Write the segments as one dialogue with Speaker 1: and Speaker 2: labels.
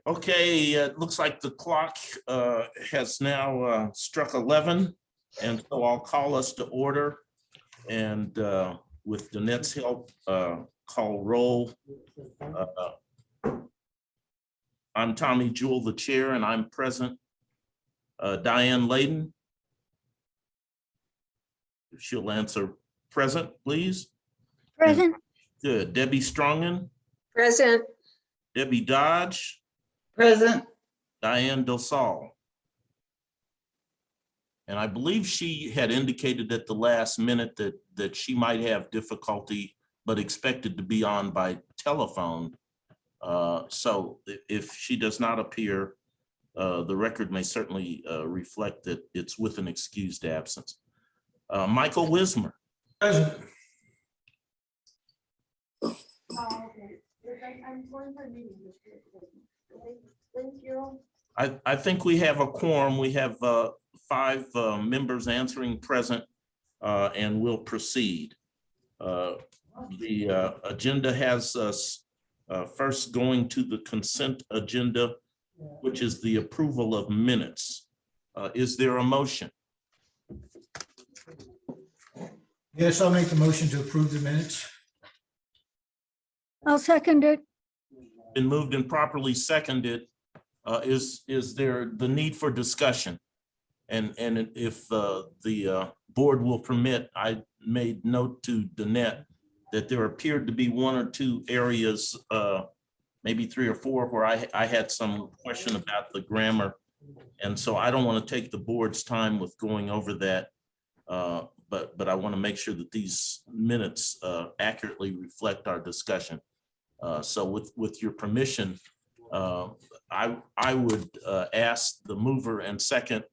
Speaker 1: Okay, it looks like the clock has now struck 11, and so I'll call us to order. And with Danette's help, call roll. I'm Tommy Jewell, the chair, and I'm present. Diane Layden. If she'll answer present, please.
Speaker 2: Present.
Speaker 1: Good. Debbie Strongin.
Speaker 3: Present.
Speaker 1: Debbie Dodge.
Speaker 3: Present.
Speaker 1: Diane Dosal. And I believe she had indicated at the last minute that she might have difficulty, but expected to be on by telephone. So if she does not appear, the record may certainly reflect that it's with an excused absence. Michael Wismer.
Speaker 4: Present.
Speaker 1: I think we have a quorum. We have 5 members answering present, and we'll proceed. The agenda has us first going to the consent agenda, which is the approval of minutes. Is there a motion?
Speaker 4: Yes, I'll make the motion to approve the minutes.
Speaker 2: I'll second it.
Speaker 1: Been moved and properly seconded. Is there the need for discussion? And if the board will permit, I made note to Danette that there appeared to be 1 or 2 areas, maybe 3 or 4, where I had some question about the grammar. And so I don't want to take the board's time with going over that. But I want to make sure that these minutes accurately reflect our discussion. So with your permission, I would ask the mover and second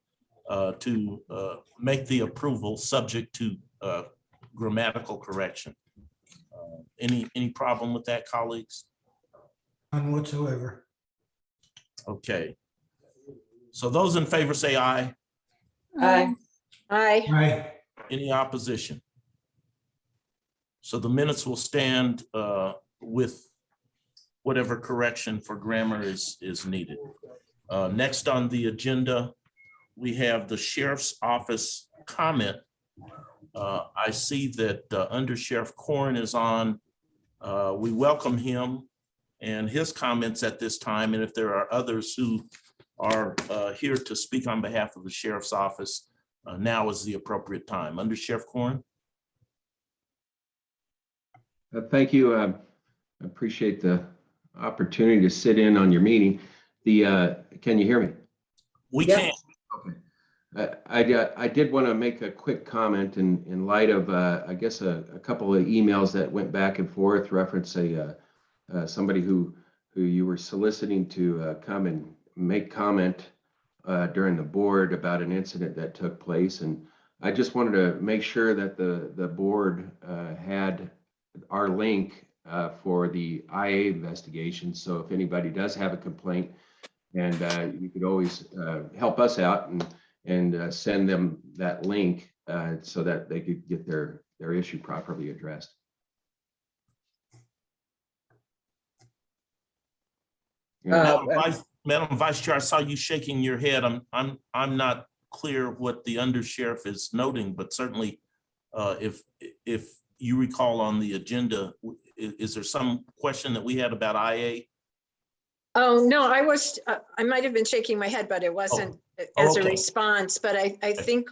Speaker 1: to make the approval subject to grammatical correction. Any problem with that, colleagues?
Speaker 4: None whatsoever.
Speaker 1: Okay. So those in favor say aye.
Speaker 3: Aye. Aye.
Speaker 4: Aye.
Speaker 1: Any opposition? So the minutes will stand with whatever correction for grammar is needed. Next on the agenda, we have the Sheriff's Office comment. I see that Under Sheriff Corn is on. We welcome him and his comments at this time. And if there are others who are here to speak on behalf of the Sheriff's Office, now is the appropriate time. Under Sheriff Corn.
Speaker 5: Thank you. I appreciate the opportunity to sit in on your meeting. Can you hear me?
Speaker 1: We
Speaker 3: Yes.
Speaker 1: can.
Speaker 5: Okay. I did want to make a quick comment in light of, I guess, a couple of emails that went back and forth reference somebody who you were soliciting to come and make comment during the board about an incident that took place. And I just wanted to make sure that the board had our link for the IA investigation. So if anybody does have a complaint, and you could always help us out and send them that link so that they could get their issue properly addressed.
Speaker 1: Madam Vice Chair, I saw you shaking your head. I'm not clear what the undersheriff is noting, but certainly if you recall on the agenda, is there some question that we had about IA?
Speaker 3: Oh, no, I might have been shaking my head, but it wasn't as a
Speaker 1: okay.
Speaker 3: response. But I think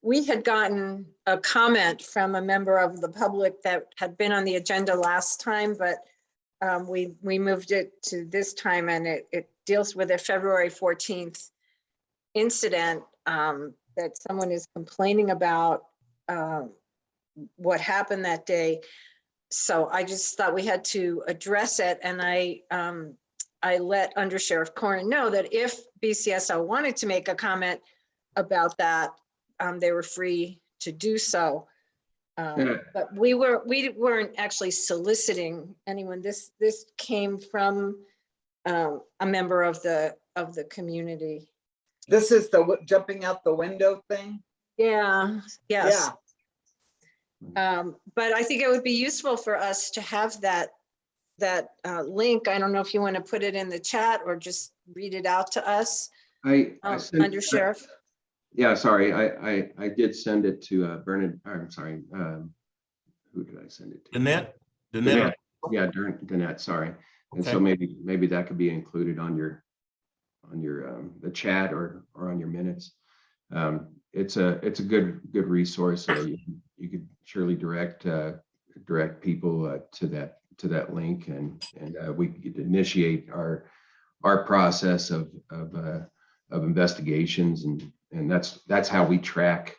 Speaker 3: we had gotten a comment from a member of the public that had been on the agenda last time, but we moved it to this time, and it deals with a February 14th incident that someone is complaining about what happened that day. So I just thought we had to address it, and I let Under Sheriff Corn know that if BCSO wanted to make a comment about that, they were free to do so. But we weren't actually soliciting anyone. This came from a member of the community.
Speaker 6: This is the jumping out the window thing?
Speaker 3: Yeah, yes.
Speaker 6: Yeah.
Speaker 3: But I think it would be useful for us to have that link. I don't know if you want to put it in the chat or just read it out to us,
Speaker 5: I sent,
Speaker 3: Under Sheriff.
Speaker 5: yeah, sorry, I did send it to Bernard, I'm sorry, who did I send it to?
Speaker 1: Danette?
Speaker 5: Danette. Yeah, Danette, sorry. And so
Speaker 1: Okay.
Speaker 5: maybe that could be included on your the chat or on your minutes. It's a good resource. You could surely direct people to that link, and we could initiate our process of investigations, and that's how we track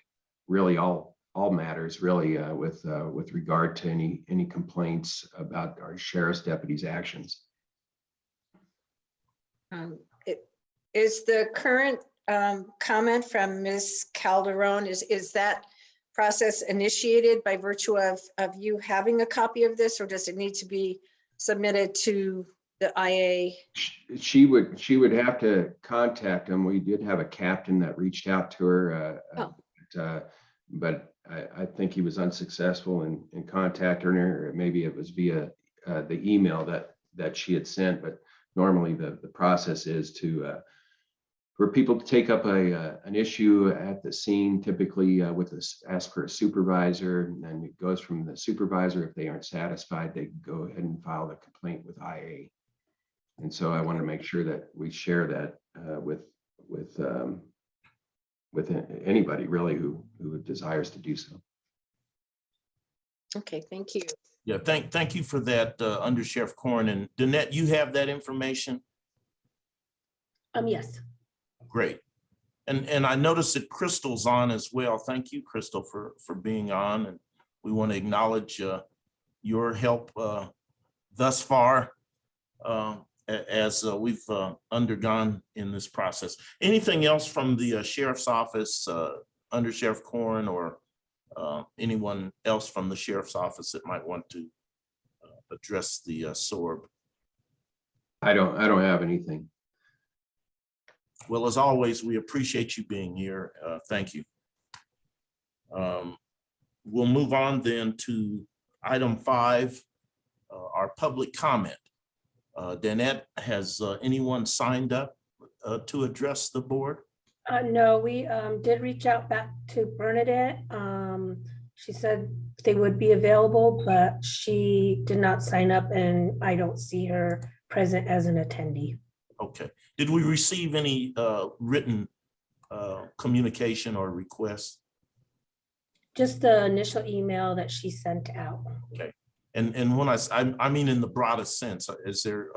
Speaker 5: really all matters really with regard to any complaints about our sheriff's deputies' actions.
Speaker 3: Is the current comment from Ms. Calderon, is that process initiated by virtue of you having a copy of this, or does it need to be submitted to the IA?
Speaker 5: She would have to contact them. We did have a captain that reached out to her, but I think he was unsuccessful in contacting her, or maybe it was via the email that she had sent. But normally the process is for people to take up an issue at the scene, typically ask for a supervisor, and then it goes from the supervisor. If they aren't satisfied, they go ahead and file the complaint with IA. And so I want to make sure that we share that with anybody really who desires to do so.
Speaker 3: Okay, thank you.
Speaker 1: Yeah, thank you for that, Under Sheriff Corn. And Danette, you have that information?
Speaker 2: Yes.
Speaker 1: Great. And I noticed that Crystal's on as well. Thank you, Crystal, for being on. And we want to acknowledge your help thus far as we've undergone in this process. Anything else from the Sheriff's Office, Under Sheriff Corn, or anyone else from the Sheriff's Office that might want to address the SORB?
Speaker 5: I don't have anything.
Speaker 1: Well, as always, we appreciate you being here. Thank you. We'll move on then to item 5, our public comment. Danette, has anyone signed up to address the board?
Speaker 2: No, we did reach out back to Bernadette. She said they would be available, but she did not sign up, and I don't see her present as an attendee.
Speaker 1: Okay. Did we receive any written communication or requests?
Speaker 2: Just the initial email that she sent out.
Speaker 1: Okay. And when I mean in the broadest sense, is there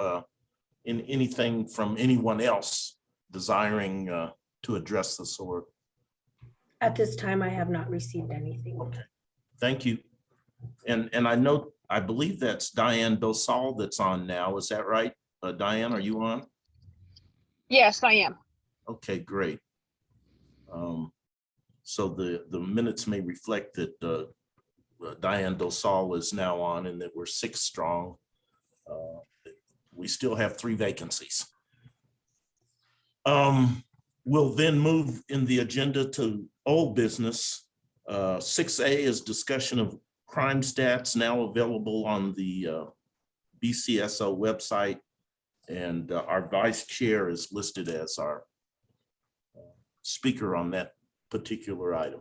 Speaker 1: anything from anyone else desiring to address the SORB?
Speaker 2: At this time, I have not received anything.
Speaker 1: Okay, thank you. And I believe that's Diane Dosal that's on now. Is that right? Diane, are you on?
Speaker 7: Yes, I am.
Speaker 1: Okay, great. So the minutes may reflect that Diane Dosal is now on, and that we're 6 strong. We still have 3 vacancies. We'll then move in the agenda to old business. 6A is discussion of crime stats, now available on the BCSO website, and our vice chair is listed as our speaker on that particular item.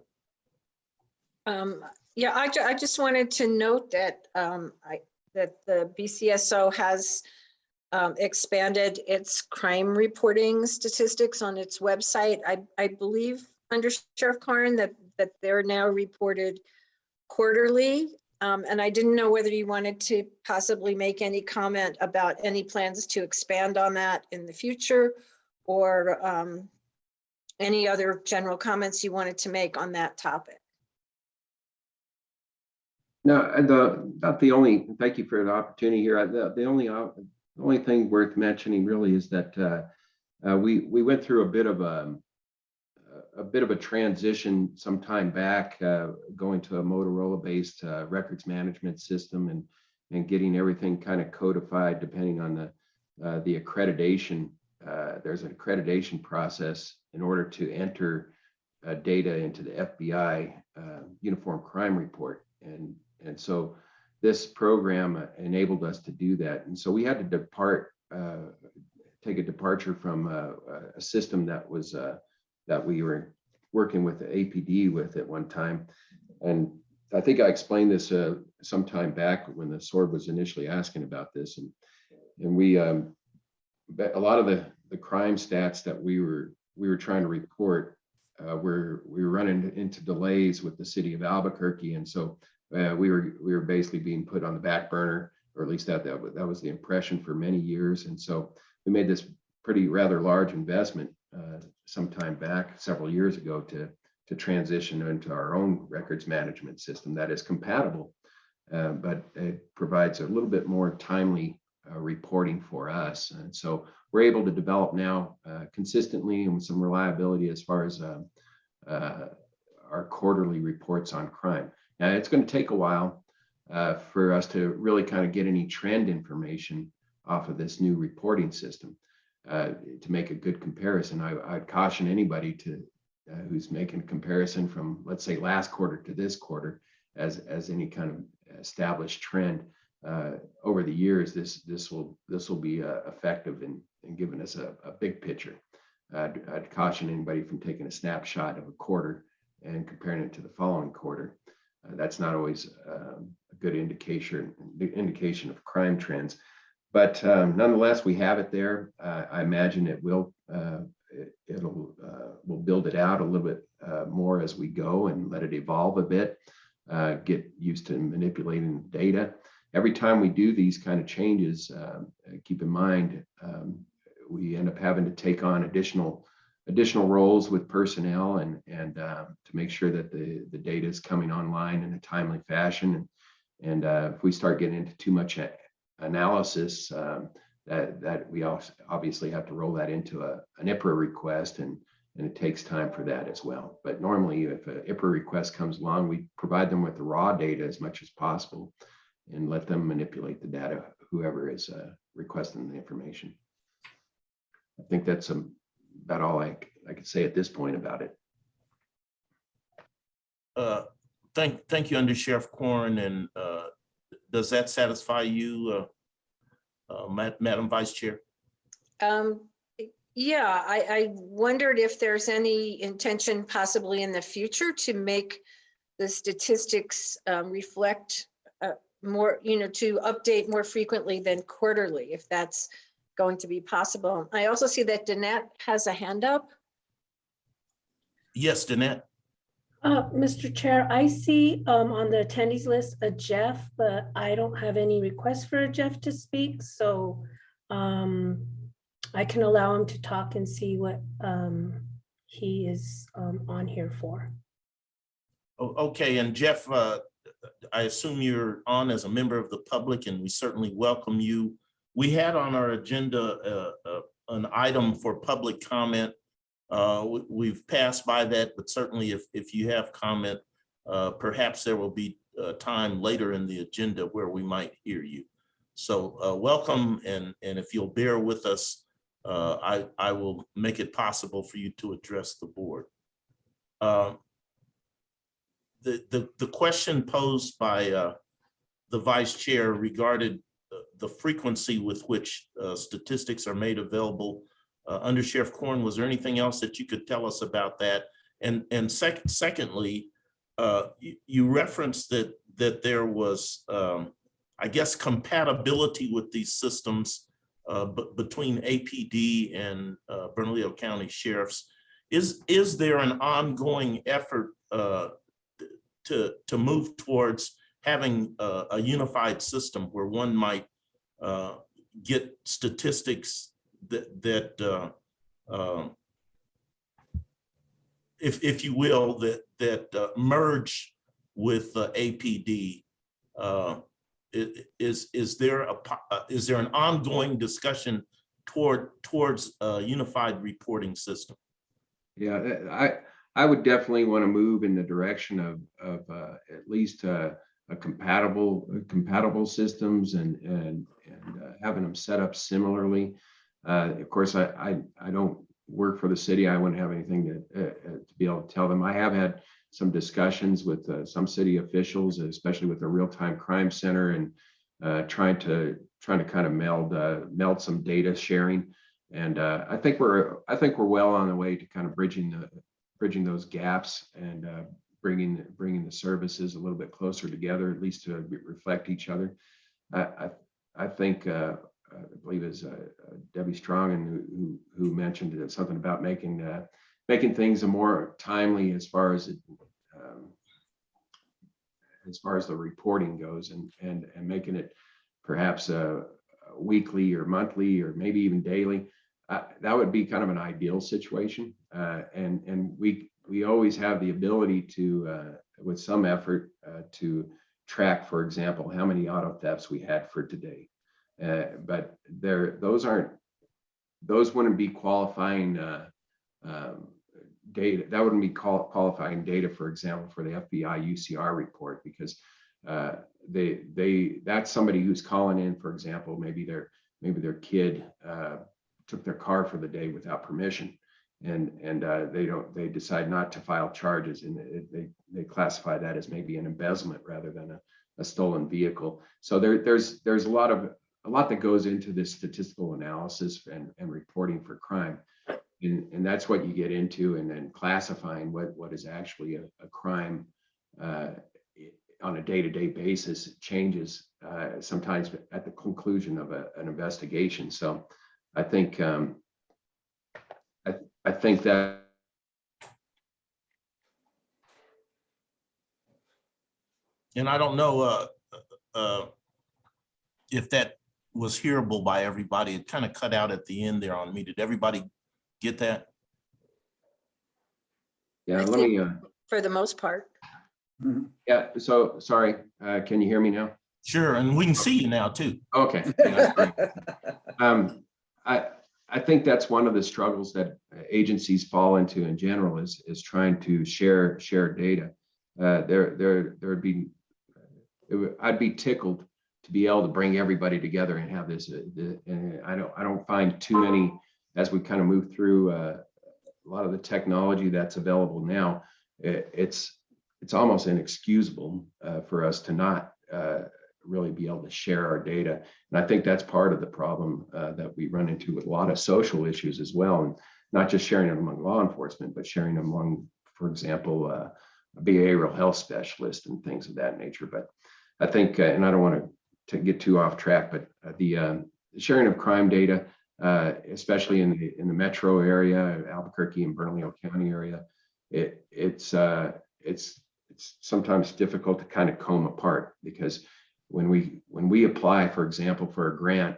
Speaker 3: Yeah, I just wanted to note that that the BCSO has expanded its crime reporting statistics on its website. I believe, Under Sheriff Corn, that they're now reported quarterly. And I didn't know whether you wanted to possibly make any comment about any plans to expand on that in the future, or any other general comments you wanted to make on that topic.
Speaker 5: No, thank you for the opportunity here. The only thing worth mentioning really is that we went through a bit of a transition some time back, going to a Motorola-based records management system and getting everything kind of codified depending on the accreditation. There's an accreditation process in order to enter data into the FBI Uniform Crime Report. And so this program enabled us to do that. And so we had to take a departure from a system that was that we were working with the APD with at one time. And I think I explained this some time back when the SORD was initially asking about this. And we, a lot of the crime stats that we were trying to report, we were running into delays with the city of Albuquerque. And so we were basically being put on the back burner, or at least that was the impression for many years. And so we made this rather large investment some time back, several years ago, to transition into our own records management system that is compatible, but it provides a little bit more timely reporting for us. And so we're able to develop now consistently and with some reliability as far as our quarterly reports on crime. Now, it's going to take a while for us to really kind of get any trend information off of this new reporting system to make a good comparison. I'd caution anybody who's making a comparison from, let's say, last quarter to this quarter as any kind of established trend. Over the years, this will be effective in giving us a big picture. I'd caution anybody from taking a snapshot of a quarter and comparing it to the following quarter. That's not always a good indication of crime trends. But nonetheless, we have it there. I imagine it will we'll build it out a little bit more as we go and let it evolve a bit, get used to manipulating data. Every time we do these kind of changes, keep in mind, we end up having to take on additional roles with personnel and to make sure that the data is coming online in a timely fashion. And if we start getting into too much analysis, that we obviously have to roll that into an IPRA request, and it takes time for that as well. But normally, if an IPRA request comes along, we provide them with the raw data as much as possible and let them manipulate the data, whoever is requesting the information. I think that's about all I could say at this point about it.
Speaker 1: Thank you, Under Sheriff Corn. And does that satisfy you, Madam Vice Chair?
Speaker 3: Yeah, I wondered if there's any intention possibly in the future to make the statistics reflect more, to update more frequently than quarterly, if that's going to be possible. I also see that Danette has a hand up.
Speaker 1: Yes, Danette.
Speaker 2: Mr. Chair, I see on the attendees list a Jeff, but I don't have any requests for a Jeff to speak. So I can allow him to talk and see what he is on here for.
Speaker 1: Okay, and Jeff, I assume you're on as a member of the public, and we certainly welcome you. We had on our agenda an item for public comment. We've passed by that, but certainly if you have comment, perhaps there will be time later in the agenda where we might hear you. So welcome, and if you'll bear with us, I will make it possible for you to address the board. The question posed by the vice chair regarded the frequency with which statistics are made available. Under Sheriff Corn, was there anything else that you could tell us about that? And secondly, you referenced that there was, I guess, compatibility with these systems between APD and Bernalillo County Sheriffs. Is there an ongoing effort to move towards having a unified system where one might get statistics that if you will, that merge with APD? Is there an ongoing discussion towards a unified reporting system?
Speaker 5: Yeah, I would definitely want to move in the direction of at least a compatible systems and having them set up similarly. Of course, I don't work for the city, I wouldn't have anything to be able to tell them. I have had some discussions with some city officials, especially with the real-time crime center, and trying to kind of meld some data sharing. And I think we're well on the way to kind of bridging those gaps and bringing the services a little bit closer together, at least to reflect each other. I think I believe is Debbie Strongin who mentioned something about making things more timely as far as the reporting goes, and making it perhaps weekly or monthly or maybe even daily. That would be kind of an ideal situation, and we always have the ability to, with some effort, to track, for example, how many auto thefts we had for today. But those wouldn't be qualifying data. That wouldn't be qualifying data, for example, for the FBI UCR report, because that's somebody who's calling in, for example, maybe their kid took their car for the day without permission, and they decide not to file charges, and they classify that as maybe an embezzlement rather than a stolen vehicle. So there's a lot that goes into this statistical analysis and reporting for crime, and that's what you get into, and then classifying what is actually a crime on a day-to-day basis changes sometimes at the conclusion of an investigation. So I think I think that
Speaker 1: And I don't know if that was hearable by everybody. It kind of cut out at the end there on me. Did everybody get that?
Speaker 5: yeah.
Speaker 3: I
Speaker 5: Let me.
Speaker 3: For the most part.
Speaker 5: Yeah. So sorry. Can you hear me now?
Speaker 1: Sure, and we can see you now too.
Speaker 5: Okay. Yeah, I think that's one of the struggles that agencies fall into in general is trying to share data. I'd be tickled to be able to bring everybody together and have this. And I don't find too many, as we kind of move through a lot of the technology that's available now. It's almost inexcusable for us to not really be able to share our data. And I think that's part of the problem that we run into with a lot of social issues as well, and not just sharing it among law enforcement, but sharing among, for example, a behavioral health specialist and things of that nature. But I think, and I don't want to get too off track, but the sharing of crime data, especially in the metro area, Albuquerque and Bernalillo County area, it's sometimes difficult to kind of comb apart, because when we apply, for example, for a grant,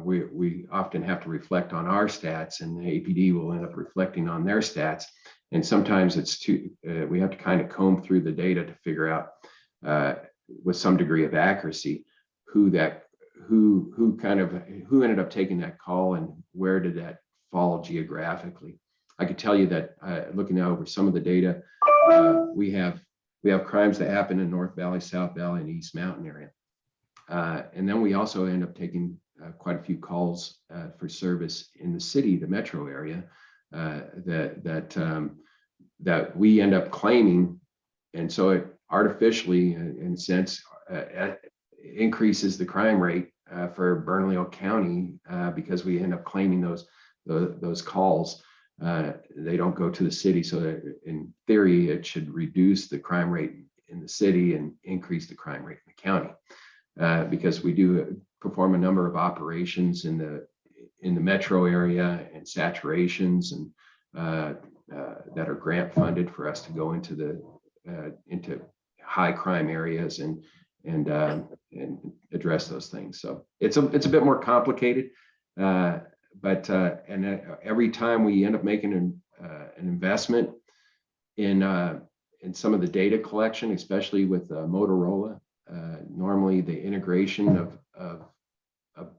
Speaker 5: we often have to reflect on our stats, and the APD will end up reflecting on their stats. And sometimes we have to kind of comb through the data to figure out with some degree of accuracy who ended up taking that call and where did that fall geographically. I could tell you that looking over some of the data, we have crimes that happen in North Valley, South Valley, and East Mountain area. And then we also end up taking quite a few calls for service in the city, the metro area, that we end up claiming. And so it artificially, in a sense, increases the crime rate for Bernalillo County because we end up claiming those calls. They don't go to the city. So that in theory, it should reduce the crime rate in the city and increase the crime rate in the county. Because we do perform a number of operations in the metro area and saturations and that are grant funded for us to go into high crime areas and address those things. So it's a bit more complicated, but every time we end up making an investment in some of the data collection, especially with Motorola. Normally the integration of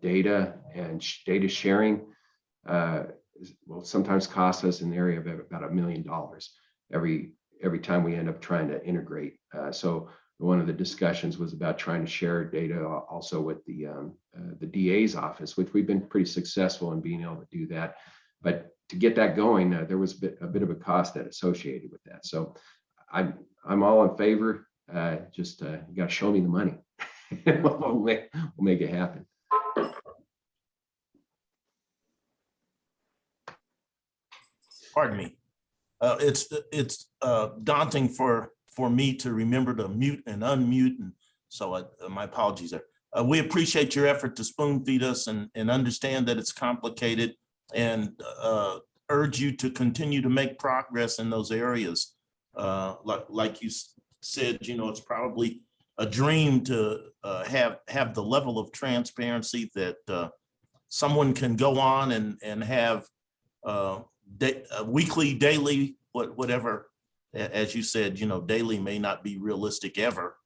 Speaker 5: data and data sharing will sometimes cost us in the area of about $1 million every time we end up trying to integrate. So one of the discussions was about trying to share data also with the DA's office, which we've been pretty successful in being able to do that. but to get that going, there was a bit of a cost that associated with that. So I'm all in favor. Just you got to show me the money. we'll make it happen.
Speaker 1: Pardon me. It's daunting for me to remember to mute and unmute, and so my apologies there. We appreciate your effort to spoon feed us and understand that it's complicated, and urge you to continue to make progress in those areas. Like you said, it's probably a dream to have the level of transparency that someone can go on and have weekly, daily, whatever. As you said, daily may not be realistic ever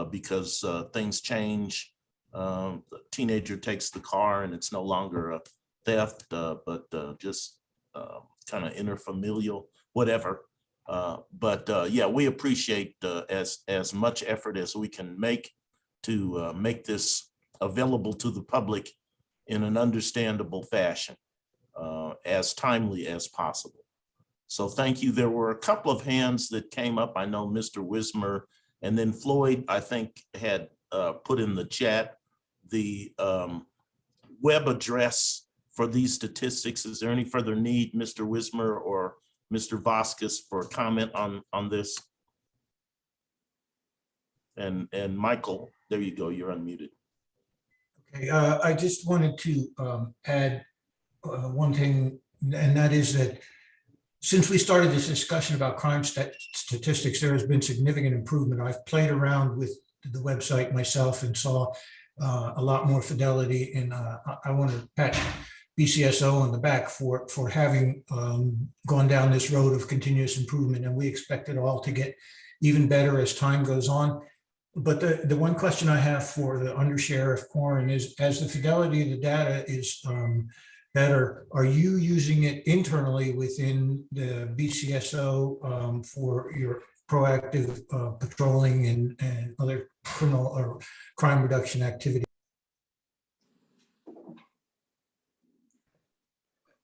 Speaker 1: because things change. The teenager takes the car and it's no longer a theft, but just kind of interfamilial, whatever. But yeah, we appreciate as much effort as we can make to make this available to the public in an understandable fashion, as timely as possible. So thank you. There were a couple of hands that came up. I know Mr. Wismer and then Floyd, I think, had put in the chat the web address for these statistics. Is there any further need, Mr. Wismer or Mr. Vasquez, for comment on this? And Michael, there you go, you're unmuted.
Speaker 4: Okay, I just wanted to add one thing, and that is that since we started this discussion about crime statistics, there has been significant improvement. I've played around with the website myself and saw a lot more fidelity, and I want to pat BCSO on the back for having gone down this road of continuous improvement, and we expect it all to get even better as time goes on. But the one question I have for the Undersheriff Corrin is, as the fidelity of the data is better, are you using it internally within the BCSO for your proactive patrolling and other criminal or crime reduction activity?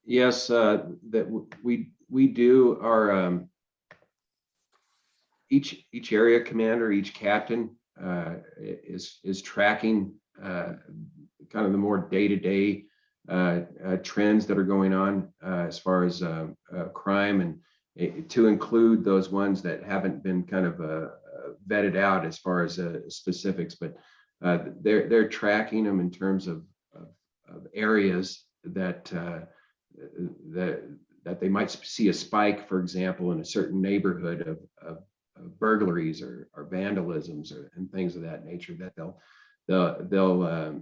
Speaker 5: Yes, that we do our each area commander, each captain is tracking kind of the more day-to-day trends that are going on as far as crime, and to include those ones that haven't been kind of vetted out as far as specifics, but they're tracking them in terms of areas that they might see a spike, for example, in a certain neighborhood of burglaries or vandalisms and things of that nature, that they'll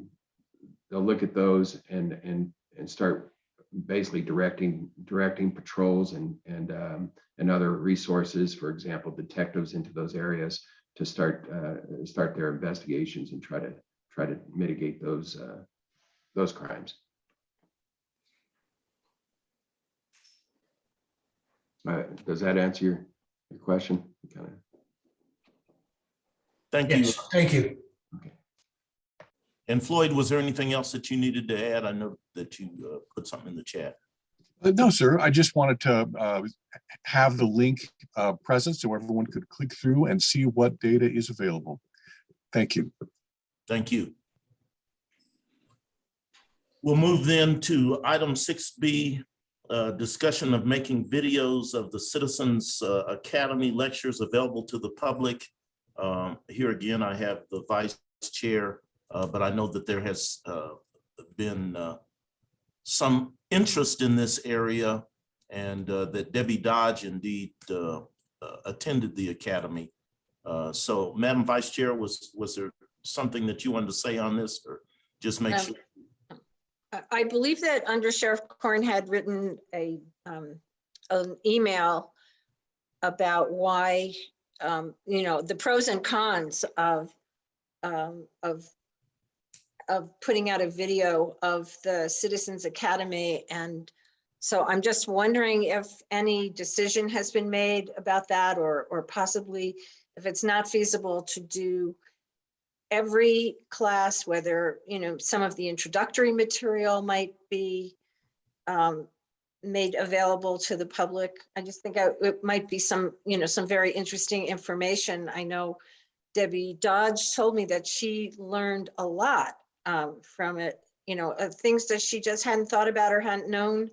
Speaker 5: look at those and start basically directing patrols and other resources, for example, detectives, into those areas to start their investigations and try to mitigate those crimes. Does that answer your question?
Speaker 1: Thank you.
Speaker 4: Yes, thank you.
Speaker 5: Okay.
Speaker 1: And Floyd, was there anything else that you needed to add? I know that you put something in the chat.
Speaker 8: No, sir. I just wanted to have the link present so everyone could click through and see what data is available. Thank you.
Speaker 1: Thank you. We'll move then to item 6B, discussion of making videos of the Citizens Academy lectures available to the public. Here again, I have the vice chair, but I know that there has been some interest in this area, and that Debbie Dodge indeed attended the Academy. So Madam Vice Chair, was there something that you wanted to say on this, or just make sure?
Speaker 3: I believe that Undersheriff Corrin had written an email about why, the pros and cons of putting out a video of the Citizens Academy. And so I'm just wondering if any decision has been made about that, or possibly if it's not feasible to do every class, whether, some of the introductory material might be made available to the public. I just think it might be some, some very interesting information. I know Debbie Dodge told me that she learned a lot from it, of things that she just hadn't thought about or hadn't known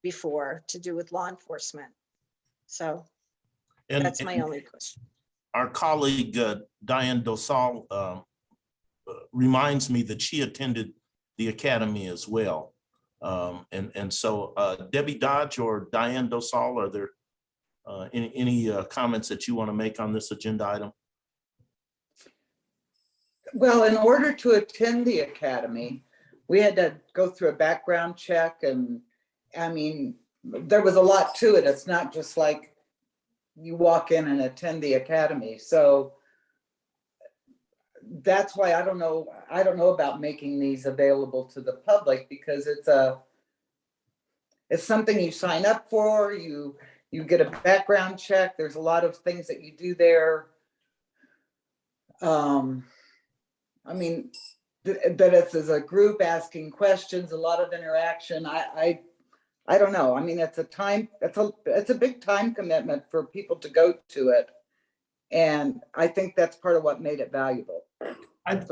Speaker 3: before to do with law enforcement. So
Speaker 1: And
Speaker 3: that's my only question.
Speaker 1: our colleague, Diane Dosal, reminds me that she attended the academy as well. And so Debbie Dodge or Diane Dosal, are there any comments that you want to make on this agenda item?
Speaker 6: Well, in order to attend the academy, we had to go through a background check, and I mean, there was a lot to it. It's not just like you walk in and attend the academy. So that's why I don't know about making these available to the public, because it's something you sign up for, you get a background check. There's a lot of things that you do there. I mean, that it's as a group asking questions, a lot of interaction. I don't know. I mean, it's a big time commitment for people to go to it. And I think that's part of what made it valuable. So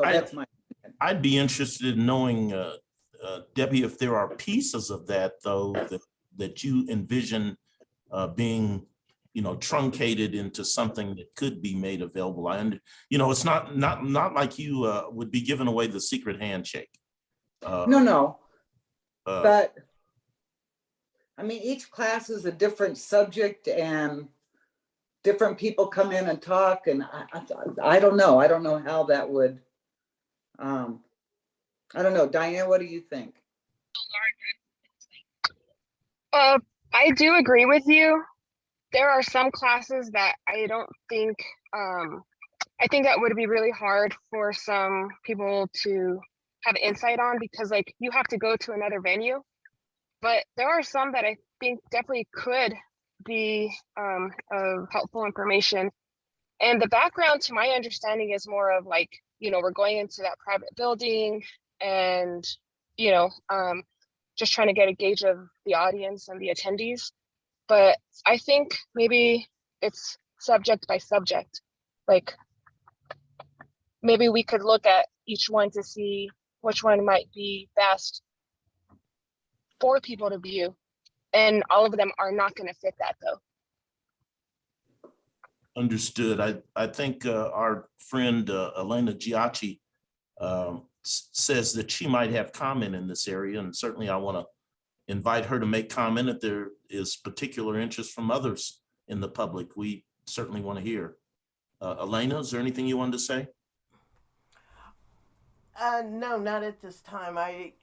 Speaker 6: that's my opinion.
Speaker 1: I'd be interested in knowing, Debbie, if there are pieces of that, though, that you envision being, truncated into something that could be made available. It's not like you would be giving away the secret handshake.
Speaker 6: No. But I mean, each class is a different subject, and different people come in and talk, and I don't know. I don't know how that would, I don't know. Diane, what do you think?
Speaker 7: I do agree with you. There are some classes that I don't think, I think that would be really hard for some people to have insight on, because like you have to go to another venue. But there are some that I think definitely could be of helpful information. And the background, to my understanding, is more of like, we're going into that private building and, just trying to get a gauge of the audience and the attendees. But I think maybe it's subject by subject. Like maybe we could look at each one to see which one might be best for people to view. And all of them are not going to fit that, though.
Speaker 1: Understood. I think our friend Elena Giacchi says that she might have comment in this area, and certainly I want to invite her to make comment if there is particular interest from others in the public. We certainly want to hear. Elena, is there anything you wanted to say?
Speaker 9: No, not at this time. I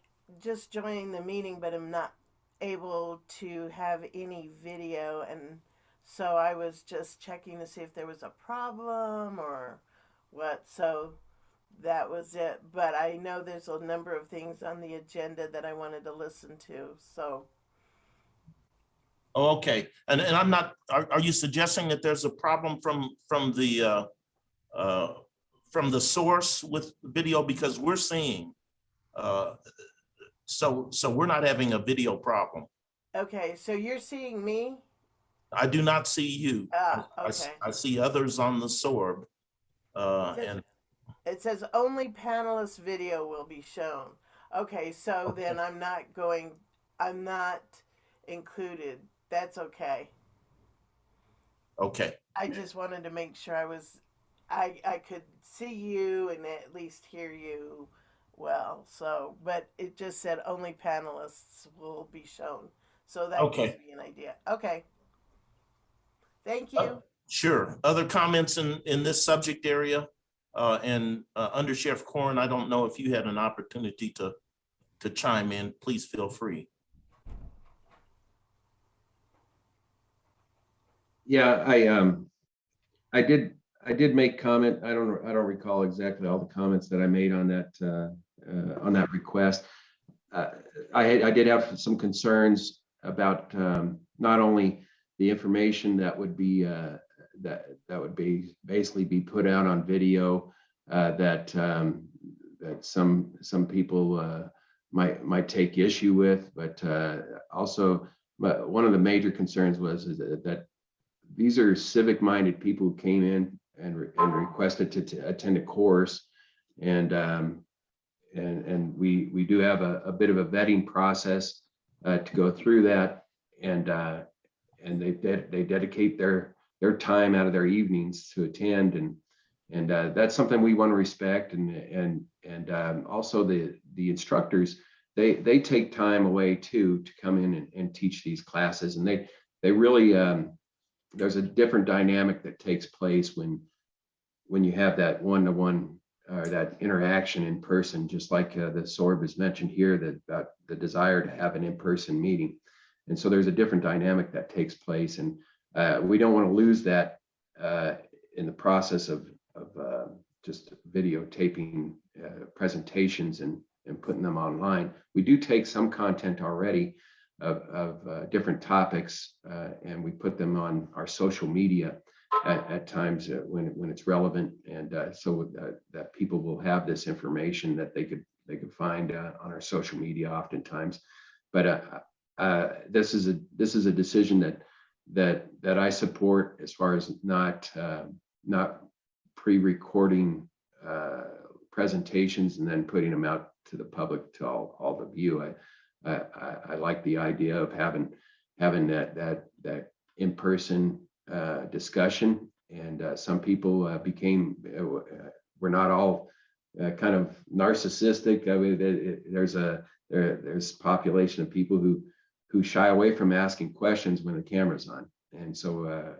Speaker 9: just joined the meeting, but I'm not able to have any video, and so I was just checking to see if there was a problem or what. So that was it. But I know there's a number of things on the agenda that I wanted to listen to. So.
Speaker 1: Oh, okay. And I'm not. Are you suggesting that there's a problem from the source with video, because we're seeing? So we're not having a video problem. Okay,
Speaker 9: so you're seeing me?
Speaker 1: I do not see you.
Speaker 9: Okay.
Speaker 1: I see others on the SORB. And
Speaker 9: it says only panelist video will be shown. Okay, so
Speaker 1: Okay.
Speaker 9: Then I'm not included. That's okay.
Speaker 1: Okay.
Speaker 9: I just wanted to make sure I could see you and at least hear you well. So, but it just said only panelists will be shown. So that
Speaker 1: Okay.
Speaker 9: gives me an idea. Okay. Thank you.
Speaker 1: Sure. Other comments in this subject area? Under Sheriff Corrin, I don't know if you had an opportunity to chime in. Please feel free.
Speaker 5: Yeah, I did make comment. I don't recall exactly all the comments that I made on that request. I did have some concerns about not only the information that would be basically be put out on video that some people might take issue with, but also but one of the major concerns was that these are civic-minded people who came in and requested to attend a course, and we do have a bit of a vetting process to go through that, and they dedicate their time out of their evenings to attend, and that's something we want to respect, and also the instructors, they take time away too to come in and teach these classes, and they really there's a different dynamic that takes place when you have that one-to-one or that interaction in person, just like the SORB has mentioned here, that the desire to have an in-person meeting. And so there's a different dynamic that takes place, and we don't want to lose that in the process of just videotaping presentations and putting them online. We do take some content already of different topics, and we put them on our social media at times when it's relevant, and so that people will have this information that they could find on our social media oftentimes. But this is a decision that I support, as far as not pre-recording presentations and then putting them out to the public to all the view. I like the idea of having that in-person discussion, and some people we're not all kind of narcissistic. I mean, there's a population of people who shy away from asking questions when the camera's on, and so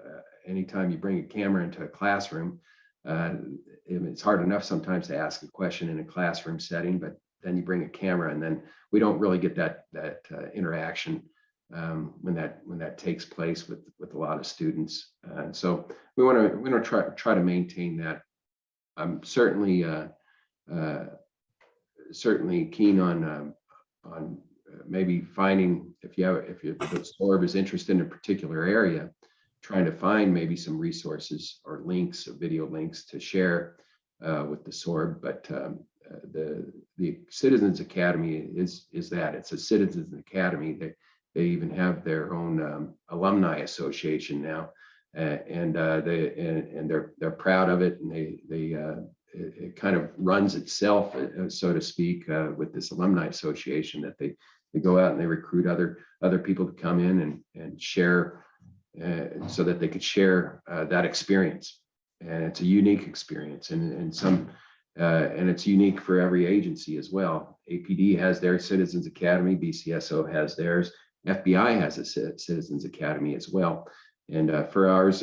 Speaker 5: anytime you bring a camera into a classroom, it's hard enough sometimes to ask a question in a classroom setting, but then you bring a camera, and then we don't really get that interaction when that takes place with a lot of students. And so we want to try to maintain that. I'm certainly keen on maybe finding, if the SORB is interested in a particular area, trying to find maybe some resources or links, video links to share with the SORB. But the Citizens Academy is that it's a Citizens Academy. They even have their own alumni association now, and they're proud of it, and it kind of runs itself, so to speak, with this alumni association, that they go out and they recruit other people to come in and share, so that they could share that experience. And it's a unique experience, and it's unique for every agency as well. APD has their Citizens Academy, BCSO has theirs, FBI has a Citizens Academy as well. And for ours,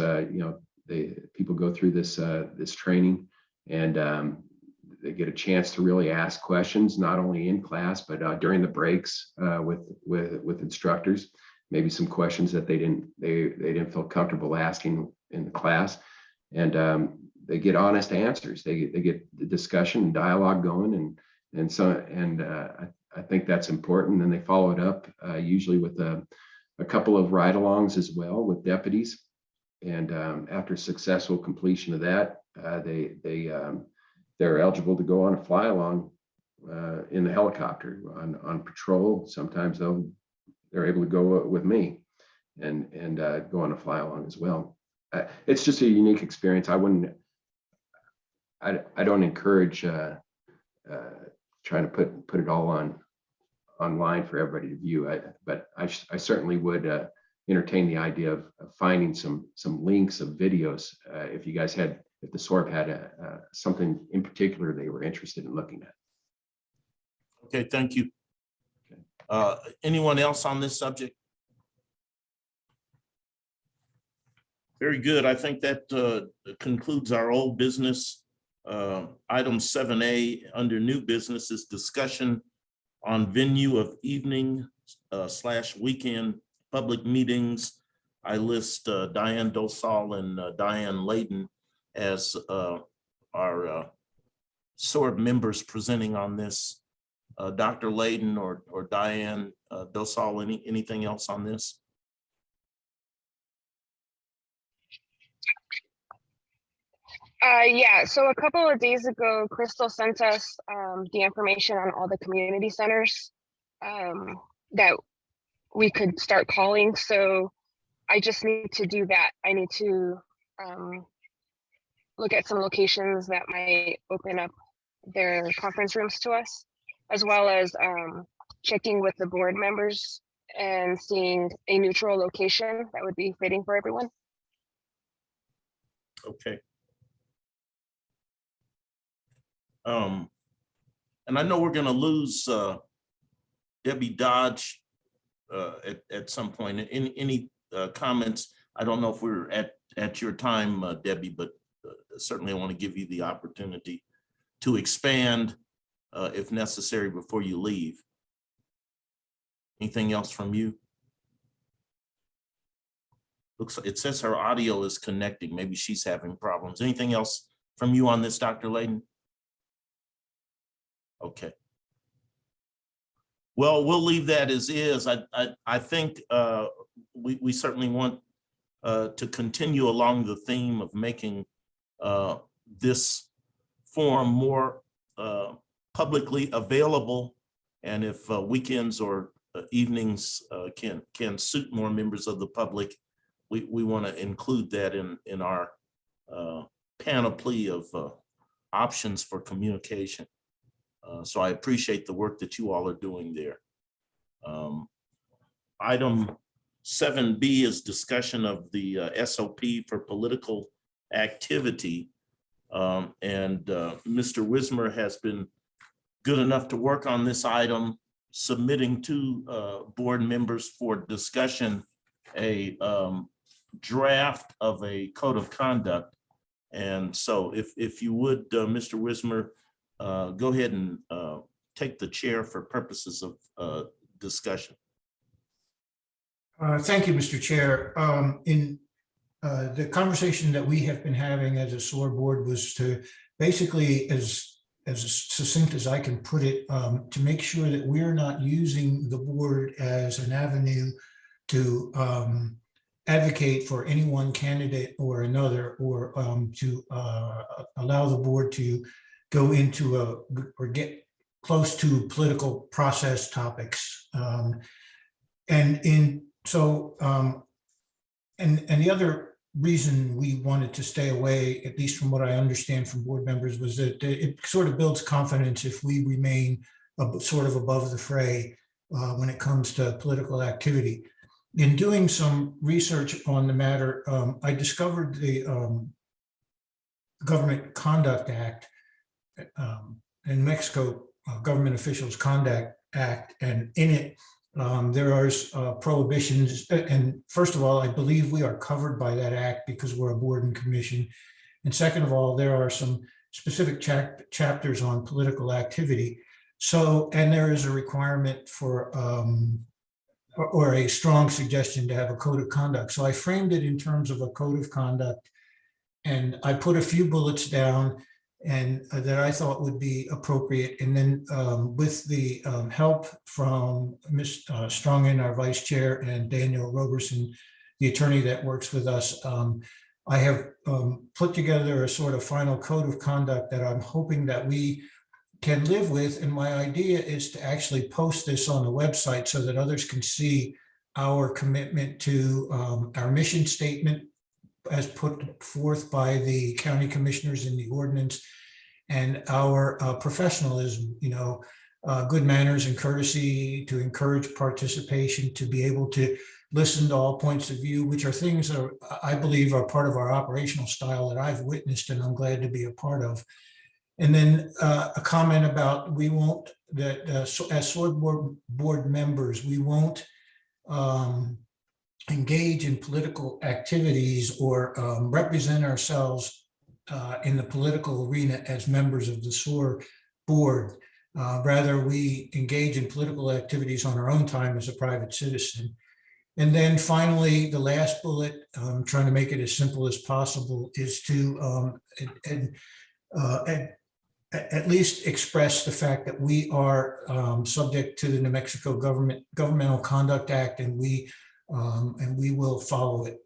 Speaker 5: people go through this training, and they get a chance to really ask questions, not only in class, but during the breaks with instructors. Maybe some questions that they didn't feel comfortable asking in the class, and they get honest answers. They get the discussion and dialogue going, and I think that's important. And they follow it up usually with a couple of ride-alongs as well with deputies. And after successful completion of that, they're eligible to go on a fly-along in the helicopter on patrol. Sometimes they're able to go with me and go on a fly-along as well. It's just a unique experience. I don't encourage trying to put it all online for everybody to view. But I certainly would entertain the idea of finding some links of videos if the SORB had something in particular they were interested in looking at.
Speaker 1: Okay, thank you. Anyone else on this subject? Very good. I think that concludes our old business. Item 7A under new business is discussion on venue of evening / weekend public meetings. I list Diane Dosal and Diane Layden as our SORB members presenting on this. Dr. Layden or Diane Dosal, anything else on this?
Speaker 7: Yeah, so a couple of days ago, Crystal sent us the information on all the community centers that we could start calling. So I just need to do that. I need to look at some locations that might open up their conference rooms to us, as well as checking with the board members and seeing a neutral location that would be fitting for everyone.
Speaker 1: Okay. And I know we're going to lose Debbie Dodge at some point. Any comments? I don't know if we're at your time, Debbie, but certainly I want to give you the opportunity to expand if necessary before you leave. Anything else from you? Looks like it says her audio is connecting. Maybe she's having problems. Anything else from you on this, Dr. Layden? Okay. Well, we'll leave that as is. I think we certainly want to continue along the theme of making this forum more publicly available. And if weekends or evenings can suit more members of the public, we want to include that in our panoply of options for communication. So I appreciate the work that you all are doing there. Item 7B is discussion of the SOP for political activity. And Mr. Wismer has been good enough to work on this item, submitting to board members for discussion a draft of a code of conduct. And so if you would, Mr. Wismer, go ahead and take the chair for purposes of discussion.
Speaker 4: Thank you, Mr. Chair. In the conversation that we have been having as a SOAR board was to basically, as succinct as I can put it, to make sure that we're not using the board as an avenue to advocate for any one candidate or another, or to allow the board to go into or get close to political process topics. And the other reason we wanted to stay away, at least from what I understand from board members, was that it sort of builds confidence if we remain sort of above the fray when it comes to political activity. In doing some research on the matter, I discovered the Government Conduct Act in Mexico, Government Officials Conduct Act, and in it, there are prohibitions. And first of all, I believe we are covered by that act because we're a board and commission. And second of all, there are some specific chapters on political activity. So, and there is a requirement for, or a strong suggestion to have a code of conduct. So I framed it in terms of a code of conduct, and I put a few bullets down and that I thought would be appropriate. And then with the help from Ms. Strongin, our vice chair, and Daniel Roberson, the attorney that works with us, I have put together a sort of final code of conduct that I'm hoping that we can live with. And my idea is to actually post this on the website so that others can see our commitment to our mission statement as put forth by the county commissioners in the ordinance, and our professionalism, good manners and courtesy, to encourage participation, to be able to listen to all points of view, which are things that I believe are part of our operational style that I've witnessed and I'm glad to be a part of. And then a comment about as SOAR board members, we won't engage in political activities or represent ourselves in the political arena as members of the SOAR board. Rather, we engage in political activities on our own time as a private citizen. And then finally, the last bullet, I'm trying to make it as simple as possible, is to at least express the fact that we are subject to the New Mexico Governmental Conduct Act, and we will follow it.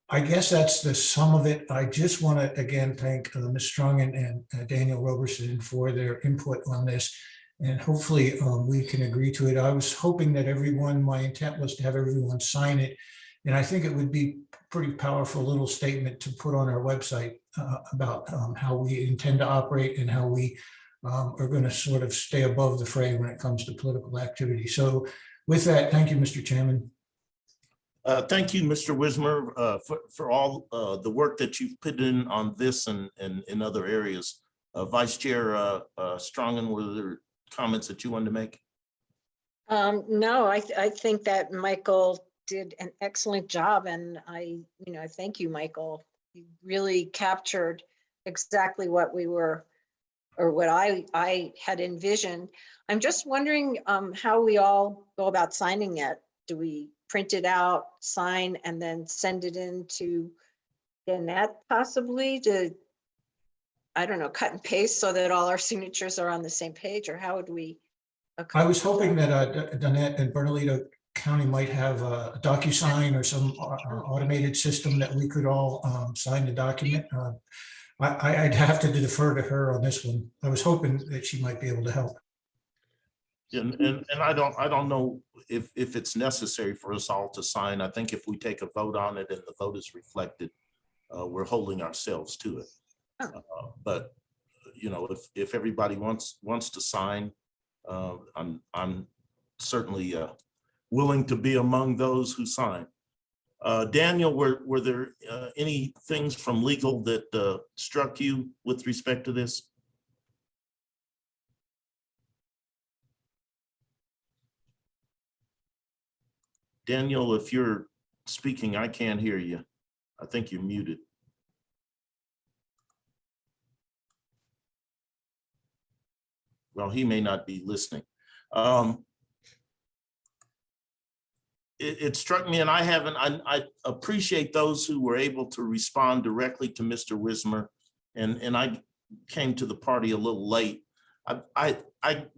Speaker 4: I guess that's the sum of it. I just want to again thank Ms. Strongin and Daniel Roberson for their input on this. and hopefully we can agree to it. I was hoping that my intent was to have everyone sign it. And I think it would be a pretty powerful little statement to put on our website about how we intend to operate and how we are going to sort of stay above the fray when it comes to political activity. So with that, thank you, Mr. Chairman.
Speaker 1: Thank you, Mr. Wismer, for all the work that you've put in on this and in other areas. Vice Chair Strongin, were there comments that you wanted to make?
Speaker 3: No, I think that Michael did an excellent job, and I thank you, Michael. You really captured exactly what we were, or what I had envisioned. I'm just wondering how we all go about signing it. Do we print it out, sign, and then send it in to Danette possibly to, I don't know, cut and paste so that all our signatures are on the same page, or how would we?
Speaker 4: I was hoping that Danette and Bernalillo County might have a DocuSign or some automated system that we could all sign the document. I'd have to defer to her on this one. I was hoping that she might be able to help.
Speaker 1: And I don't know if it's necessary for us all to sign. I think if we take a vote on it and the vote is reflected, we're holding ourselves to it. But if everybody wants to sign, I'm certainly willing to be among those who sign. Daniel, were there any things from legal that struck you with respect to this? Daniel, if you're speaking, I can't hear you. I think you're muted. Well, he may not be listening. It struck me, and I appreciate those who were able to respond directly to Mr. Wismer, and I came to the party a little late. I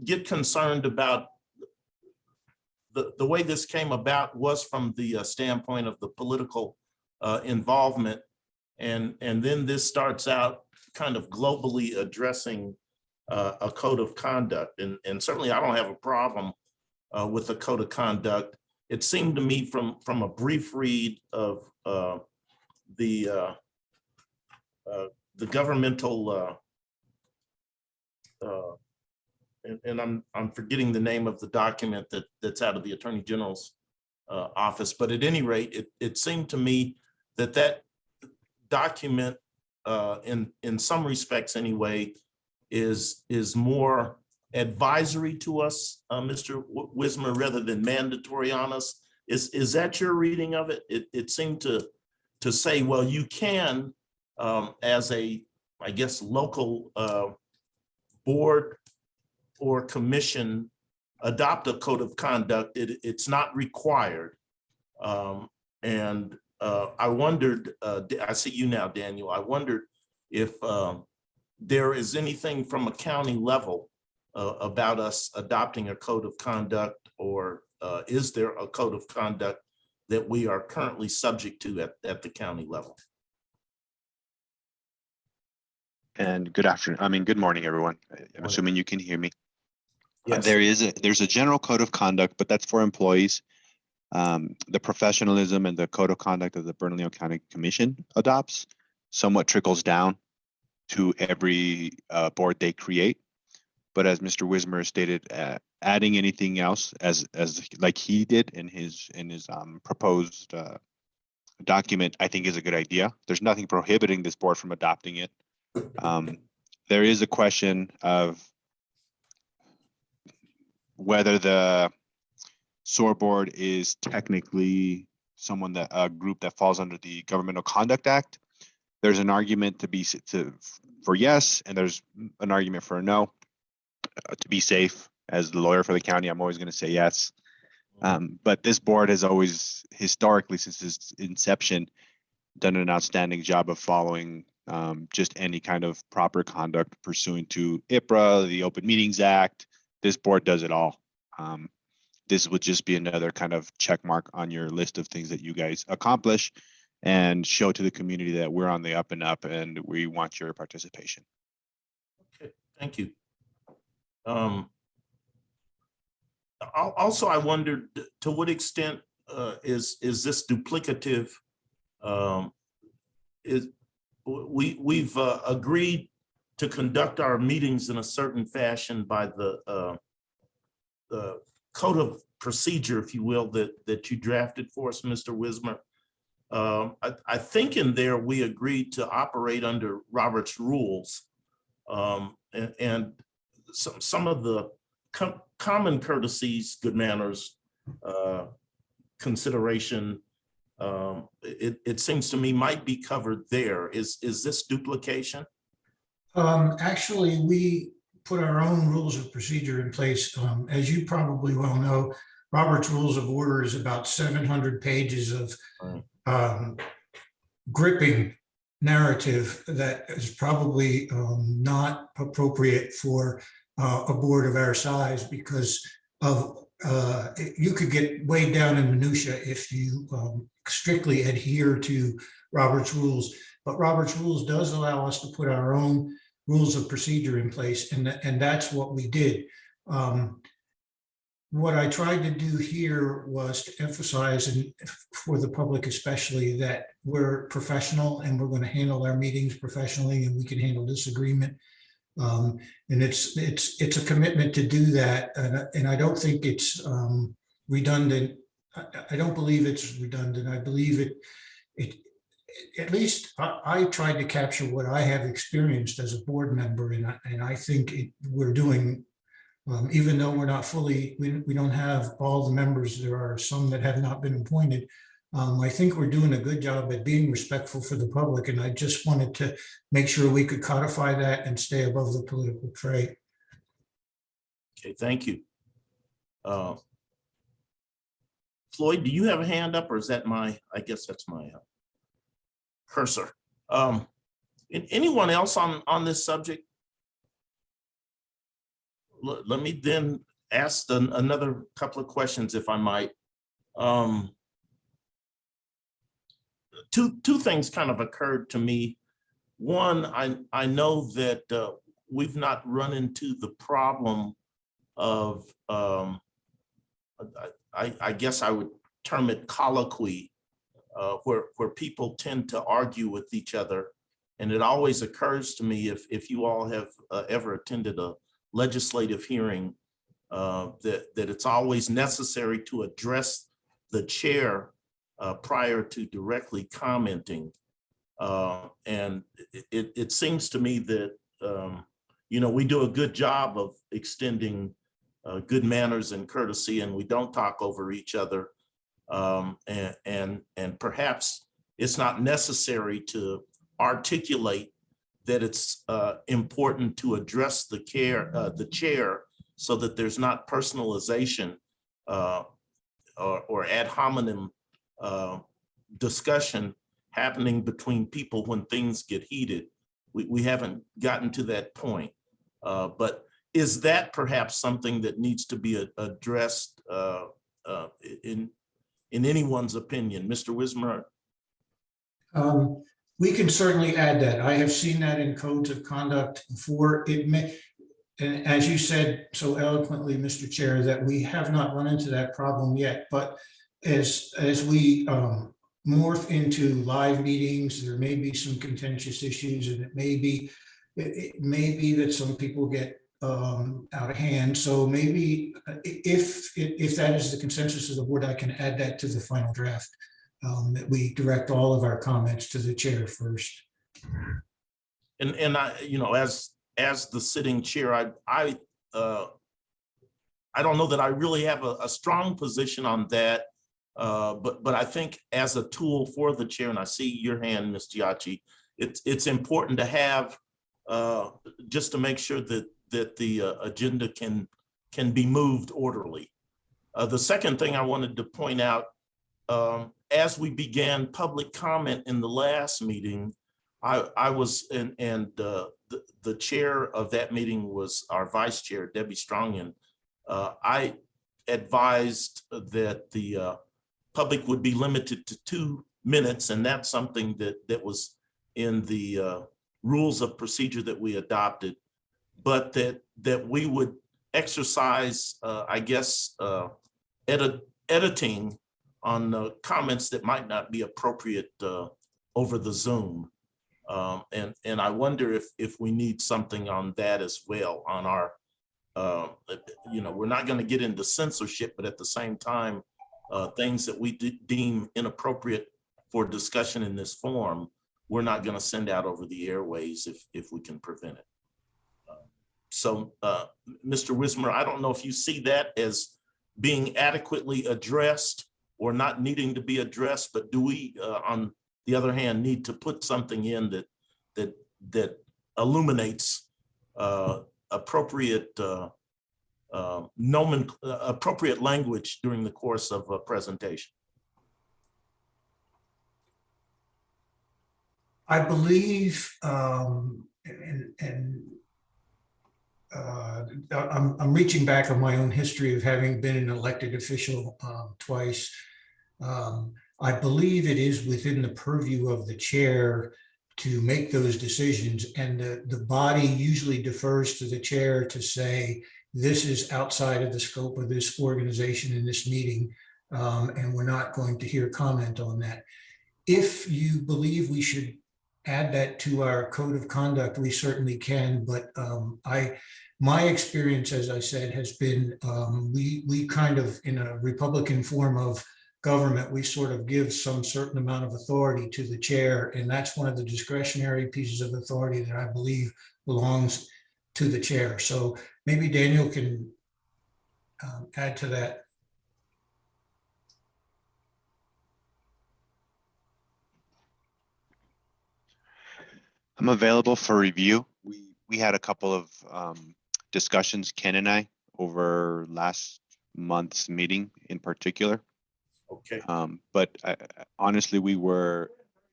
Speaker 1: get concerned about the way this came about was from the standpoint of the political involvement, and then this starts out kind of globally addressing a code of conduct, and certainly I don't have a problem with the code of conduct. It seemed to me from a brief read of the governmental and I'm forgetting the name of the document that's out of the Attorney General's office, but at any rate, it seemed to me that document in some respects anyway is more advisory to us, Mr. Wismer, rather than mandatory on us. Is that your reading of it? It seemed to say, well, you can, as a, I guess, local board or commission, adopt a code of conduct. It's not required. And I wondered, I see you now, Daniel, I wondered if there is anything from a county level about us adopting a code of conduct, or is there a code of conduct that we are currently subject to at the county level?
Speaker 10: And good morning, everyone. I'm assuming you can hear me.
Speaker 1: Yes.
Speaker 10: There's a general code of conduct, but that's for employees. The professionalism and the code of conduct of the Bernalillo County Commission adopts somewhat trickles down to every board they create. But as Mr. Wismer stated, adding anything else as like he did in his proposed document, I think is a good idea. There's nothing prohibiting this board from adopting it. There is a question of whether the SOAR board is technically a group that falls under the Governmental Conduct Act. There's an argument for yes, and there's an argument for no. To be safe, as the lawyer for the county, I'm always going to say yes. But this board has always, historically, since its inception, done an outstanding job of following just any kind of proper conduct pursuant to IPRA, the Open Meetings Act. This board does it all. This would just be another kind of check mark on your list of things that you guys accomplish and show to the community that we're on the up and up and we want your participation.
Speaker 1: Okay, thank you. Also, I wondered to what extent is this duplicative? Is we've agreed to conduct our meetings in a certain fashion by the code of procedure, if you will, that you drafted for us, Mr. Wismer. I think in there we agreed to operate under Robert's rules, and some of the common courtesies, good manners, consideration, it seems to me might be covered there. Is this duplication?
Speaker 4: Actually, we put our own rules of procedure in place. As you probably well know, Robert's Rules of Order is about 700 pages of gripping narrative that is probably not appropriate for a board of our size, because of you could get way down in minutia if you strictly adhere to Robert's rules. But Robert's rules does allow us to put our own rules of procedure in place, and that's what we did. What I tried to do here was to emphasize, and for the public especially, that we're professional and we're going to handle our meetings professionally, and we can handle disagreement. And it's a commitment to do that, and I don't think it's redundant. I don't believe it's redundant. I believe it at least I tried to capture what I have experienced as a board member, and I think we're doing. Even though we're not fully, we don't have all the members, there are some that have not been appointed. I think we're doing a good job at being respectful for the public, and I just wanted to make sure we could codify that and stay above the political fray.
Speaker 1: Okay, thank you. Floyd, do you have a hand up, or is that my, I guess that's my cursor. Anyone else on this subject? Let me then ask another couple of questions, if I might. Two things kind of occurred to me. One, I know that we've not run into the problem of, I guess I would term it colloquy, where people tend to argue with each other. And it always occurs to me, if you all have ever attended a legislative hearing, that it's always necessary to address the chair prior to directly commenting. And it seems to me that, we do a good job of extending good manners and courtesy, and we don't talk over each other. And perhaps it's not necessary to articulate that it's important to address the chair so that there's not personalization or ad hominem discussion happening between people when things get heated. We haven't gotten to that point. But is that perhaps something that needs to be addressed in anyone's opinion? Mr. Wismer?
Speaker 4: We can certainly add that. I have seen that in codes of conduct before. It may, and as you said so eloquently, Mr. Chair, that we have not run into that problem yet. But as we morph into live meetings, there may be some contentious issues, and it may be that some people get out of hand. So maybe if that is the consensus of the board, I can add that to the final draft. That we direct all of our comments to the chair first.
Speaker 1: And I, as the sitting chair, I don't know that I really have a strong position on that, but I think as a tool for the chair, and I see your hand, Ms. Giacchi, it's important to have just to make sure that the agenda can be moved orderly. The second thing I wanted to point out, as we began public comment in the last meeting, I was, and the chair of that meeting was our vice chair, Debbie Strongin. I advised that the public would be limited to 2 minutes, and that's something that was in the rules of procedure that we adopted, but that we would exercise, I guess, editing on comments that might not be appropriate over the Zoom. And I wonder if we need something on that as well on our, we're not going to get into censorship, but at the same time, things that we deem inappropriate for discussion in this forum, we're not going to send out over the airways if we can prevent it. So, Mr. Wismer, I don't know if you see that as being adequately addressed or not needing to be addressed, but do we, on the other hand, need to put something in that illuminates appropriate appropriate language during the course of a presentation?
Speaker 4: I believe, I'm reaching back on my own history of having been an elected official twice. I believe it is within the purview of the chair to make those decisions, and the body usually defers to the chair to say, this is outside of the scope of this organization in this meeting, and we're not going to hear comment on that. If you believe we should add that to our code of conduct, we certainly can, but my experience, as I said, has been we kind of, in a Republican form of government, we sort of give some certain amount of authority to the chair, and that's one of the discretionary pieces of authority that I believe belongs to the chair. So maybe Daniel can add to that.
Speaker 10: I'm available for review. We had a couple of discussions, Ken and I, over last month's meeting in particular.
Speaker 1: Okay.
Speaker 10: But honestly,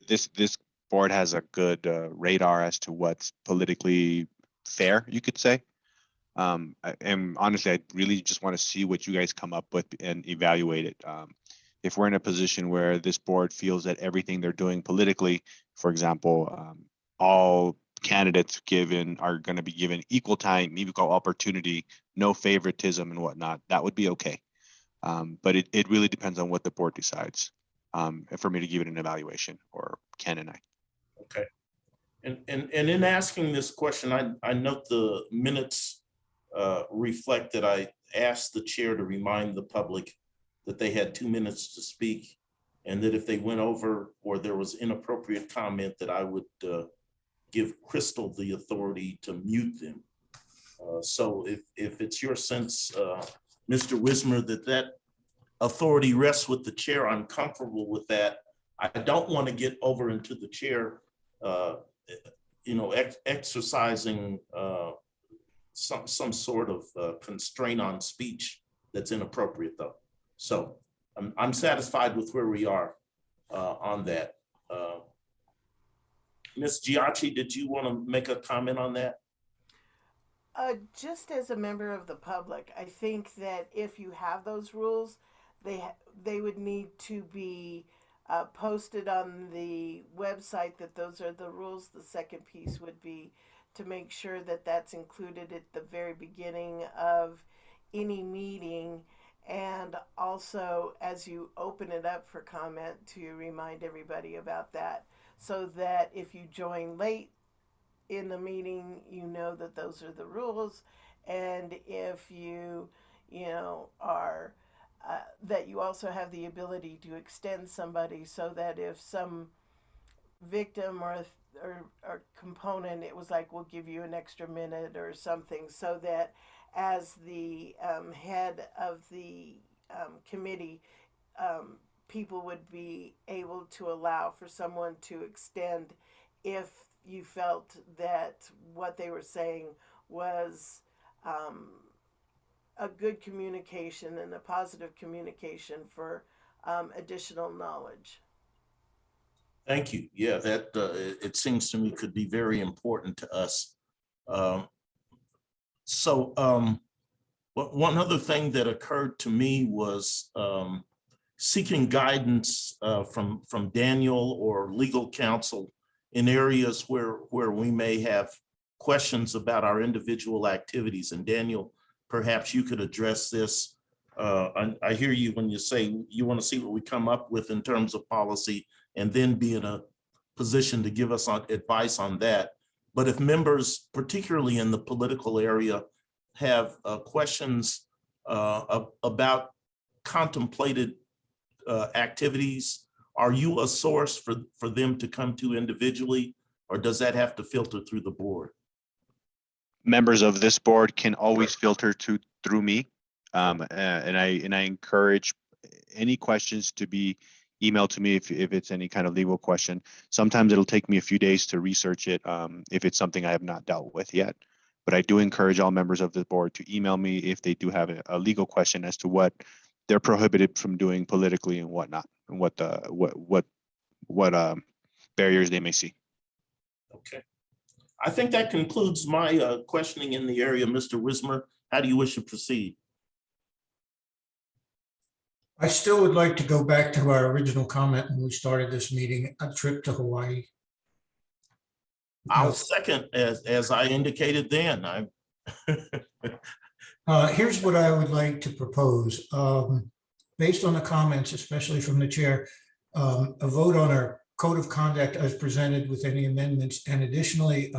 Speaker 10: this board has a good radar as to what's politically fair, you could say. And honestly, I really just want to see what you guys come up with and evaluate it. If we're in a position where this board feels that everything they're doing politically, for example, all candidates are going to be given equal time, equal opportunity, no favoritism and whatnot, that would be okay. But it really depends on what the board decides for me to give it an evaluation, or Ken and I.
Speaker 1: Okay. And in asking this question, I note the minutes reflect that I asked the chair to remind the public that they had 2 minutes to speak, and that if they went over or there was inappropriate comment, that I would give Crystal the authority to mute them. So if it's your sense, Mr. Wismer, that authority rests with the chair, I'm comfortable with that. I don't want to get over into the chair, exercising some sort of constraint on speech that's inappropriate, though. So I'm satisfied with where we are on that. Ms. Giacchi, did you want to make a comment on that?
Speaker 9: Just as a member of the public, I think that if you have those rules, they would need to be posted on the website, that those are the rules. The second piece would be to make sure that that's included at the very beginning of any meeting, and also as you open it up for comment, to remind everybody about that, so that if you join late in the meeting, you know that those are the rules. And if you are that you also have the ability to extend somebody, so that if some victim or component, it was like, we'll give you an extra minute or something, so that as the head of the committee, people would be able to allow for someone to extend if you felt that what they were saying was a good communication and a positive communication for additional knowledge.
Speaker 1: Thank you. Yeah, that it seems to me could be very important to us. One other thing that occurred to me was seeking guidance from Daniel or legal counsel in areas where we may have questions about our individual activities. And Daniel perhaps you could address this. I hear you when you say you want to see what we come up with in terms of policy and then be in a position to give us advice on that. But if members, particularly in the political area, have questions about contemplated activities, are you a source for them to come to individually, or does that have to filter through the board?
Speaker 10: Members of this board can always filter through me. And I encourage any questions to be emailed to me if it's any kind of legal question. Sometimes it'll take me a few days to research it if it's something I have not dealt with yet. But I do encourage all members of the board to email me if they do have a legal question as to what they're prohibited from doing politically and whatnot, and what barriers they may see.
Speaker 1: Okay. I think that concludes my questioning in the area. Mr. Wismer, how do you wish to proceed?
Speaker 4: I still would like to go back to our original comment when we started this meeting, a trip to Hawaii.
Speaker 1: I'll second, as I indicated then.
Speaker 4: Here's what I would like to propose. Based on the comments, especially from the chair, a vote on our code of conduct as presented with any amendments. And additionally,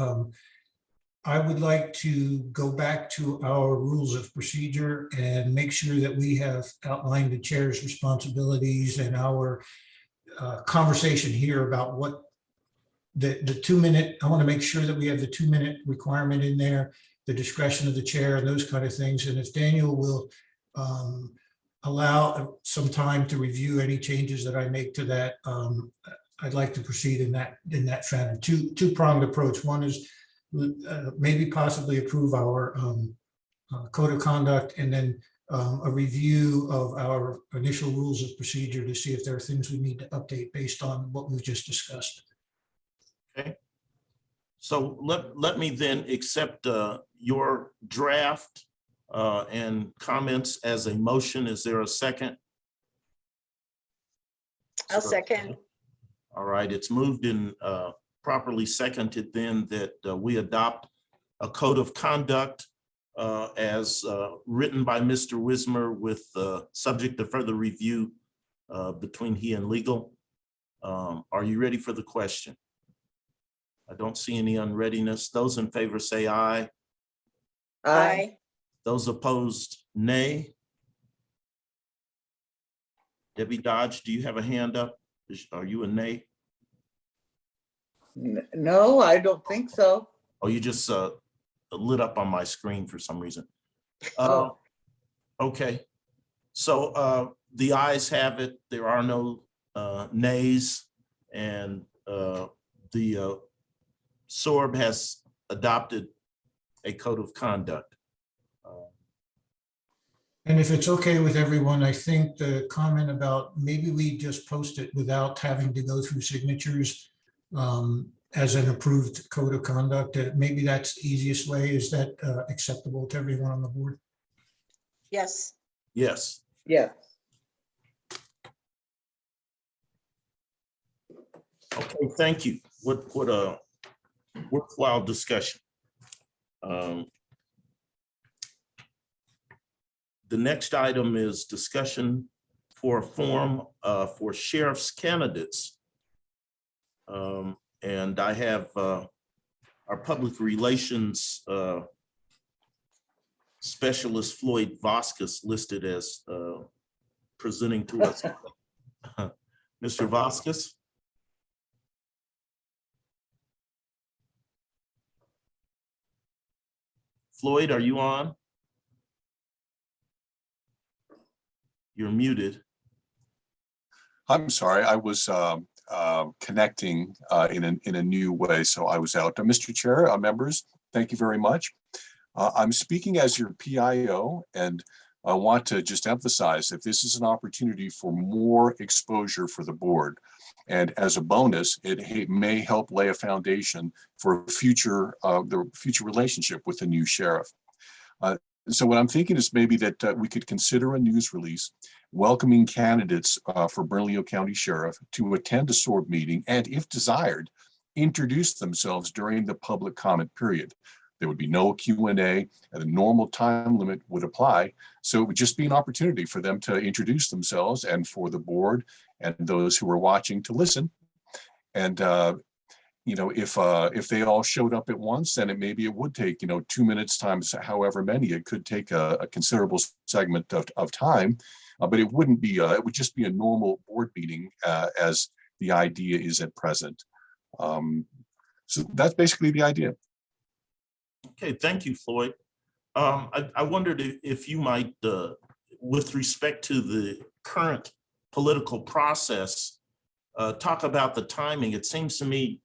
Speaker 4: I would like to go back to our rules of procedure and make sure that we have outlined the chair's responsibilities and our conversation here about what the 2-minute, I want to make sure that we have the 2-minute requirement in there, the discretion of the chair and those kind of things. And if Daniel will allow some time to review any changes that I make to that, I'd like to proceed in that fashion. Two-pronged approach. One is maybe possibly approve our code of conduct, and then a review of our initial rules of procedure to see if there are things we need to update based on what we've just discussed.
Speaker 1: Okay. So let me then accept your draft and comments as a motion. Is there a second?
Speaker 3: I'll second.
Speaker 1: All right, it's moved and properly seconded then that we adopt a code of conduct as written by Mr. Wismer with subject to further review between he and legal. Are you ready for the question? I don't see any unreadiness. Those in favor say aye.
Speaker 3: Aye.
Speaker 1: Those opposed, nay. Debbie Dodge, do you have a hand up? Are you a nay?
Speaker 6: No, I don't think so.
Speaker 1: Oh, you just lit up on my screen for some reason.
Speaker 6: Oh.
Speaker 1: Okay, so the ayes have it. There are no nays, and the SORB has adopted a code of conduct.
Speaker 4: And if it's okay with everyone, I think the comment about maybe we just post it without having to go through signatures as an approved code of conduct, maybe that's the easiest way. Is that acceptable to everyone on the board?
Speaker 3: Yes.
Speaker 1: Yes.
Speaker 6: Yeah.
Speaker 1: Okay, thank you. What a worthwhile discussion. The next item is discussion for a form for sheriff's candidates. And I have our public relations specialist, Floyd listed as presenting to us. Mr. Vasquez. Floyd, are you on? You're muted.
Speaker 8: I'm sorry, I was connecting in a new way, so I was out. Mr. Chair, members, thank you very much. I'm speaking as your PIO, and I want to just emphasize that this is an opportunity for more exposure for the board. And as a bonus, it may help lay a foundation for the future relationship with the new sheriff. So what I'm thinking is maybe that we could consider a news release welcoming candidates for Bernalillo County Sheriff to attend a SORB meeting and, if desired, introduce themselves during the public comment period. There would be no Q&A, and the normal time limit would apply. So it would just be an opportunity for them to introduce themselves and for the board and those who were watching to listen. And if they all showed up at once, then maybe it would take 2 minutes times however many. It could take a considerable segment of time, but it wouldn't be. It would just be a normal board meeting as the idea is at present. So that's basically the idea.
Speaker 1: Okay, thank you, Floyd. I wondered if you might, with respect to the current political process, talk about the timing. It seems to me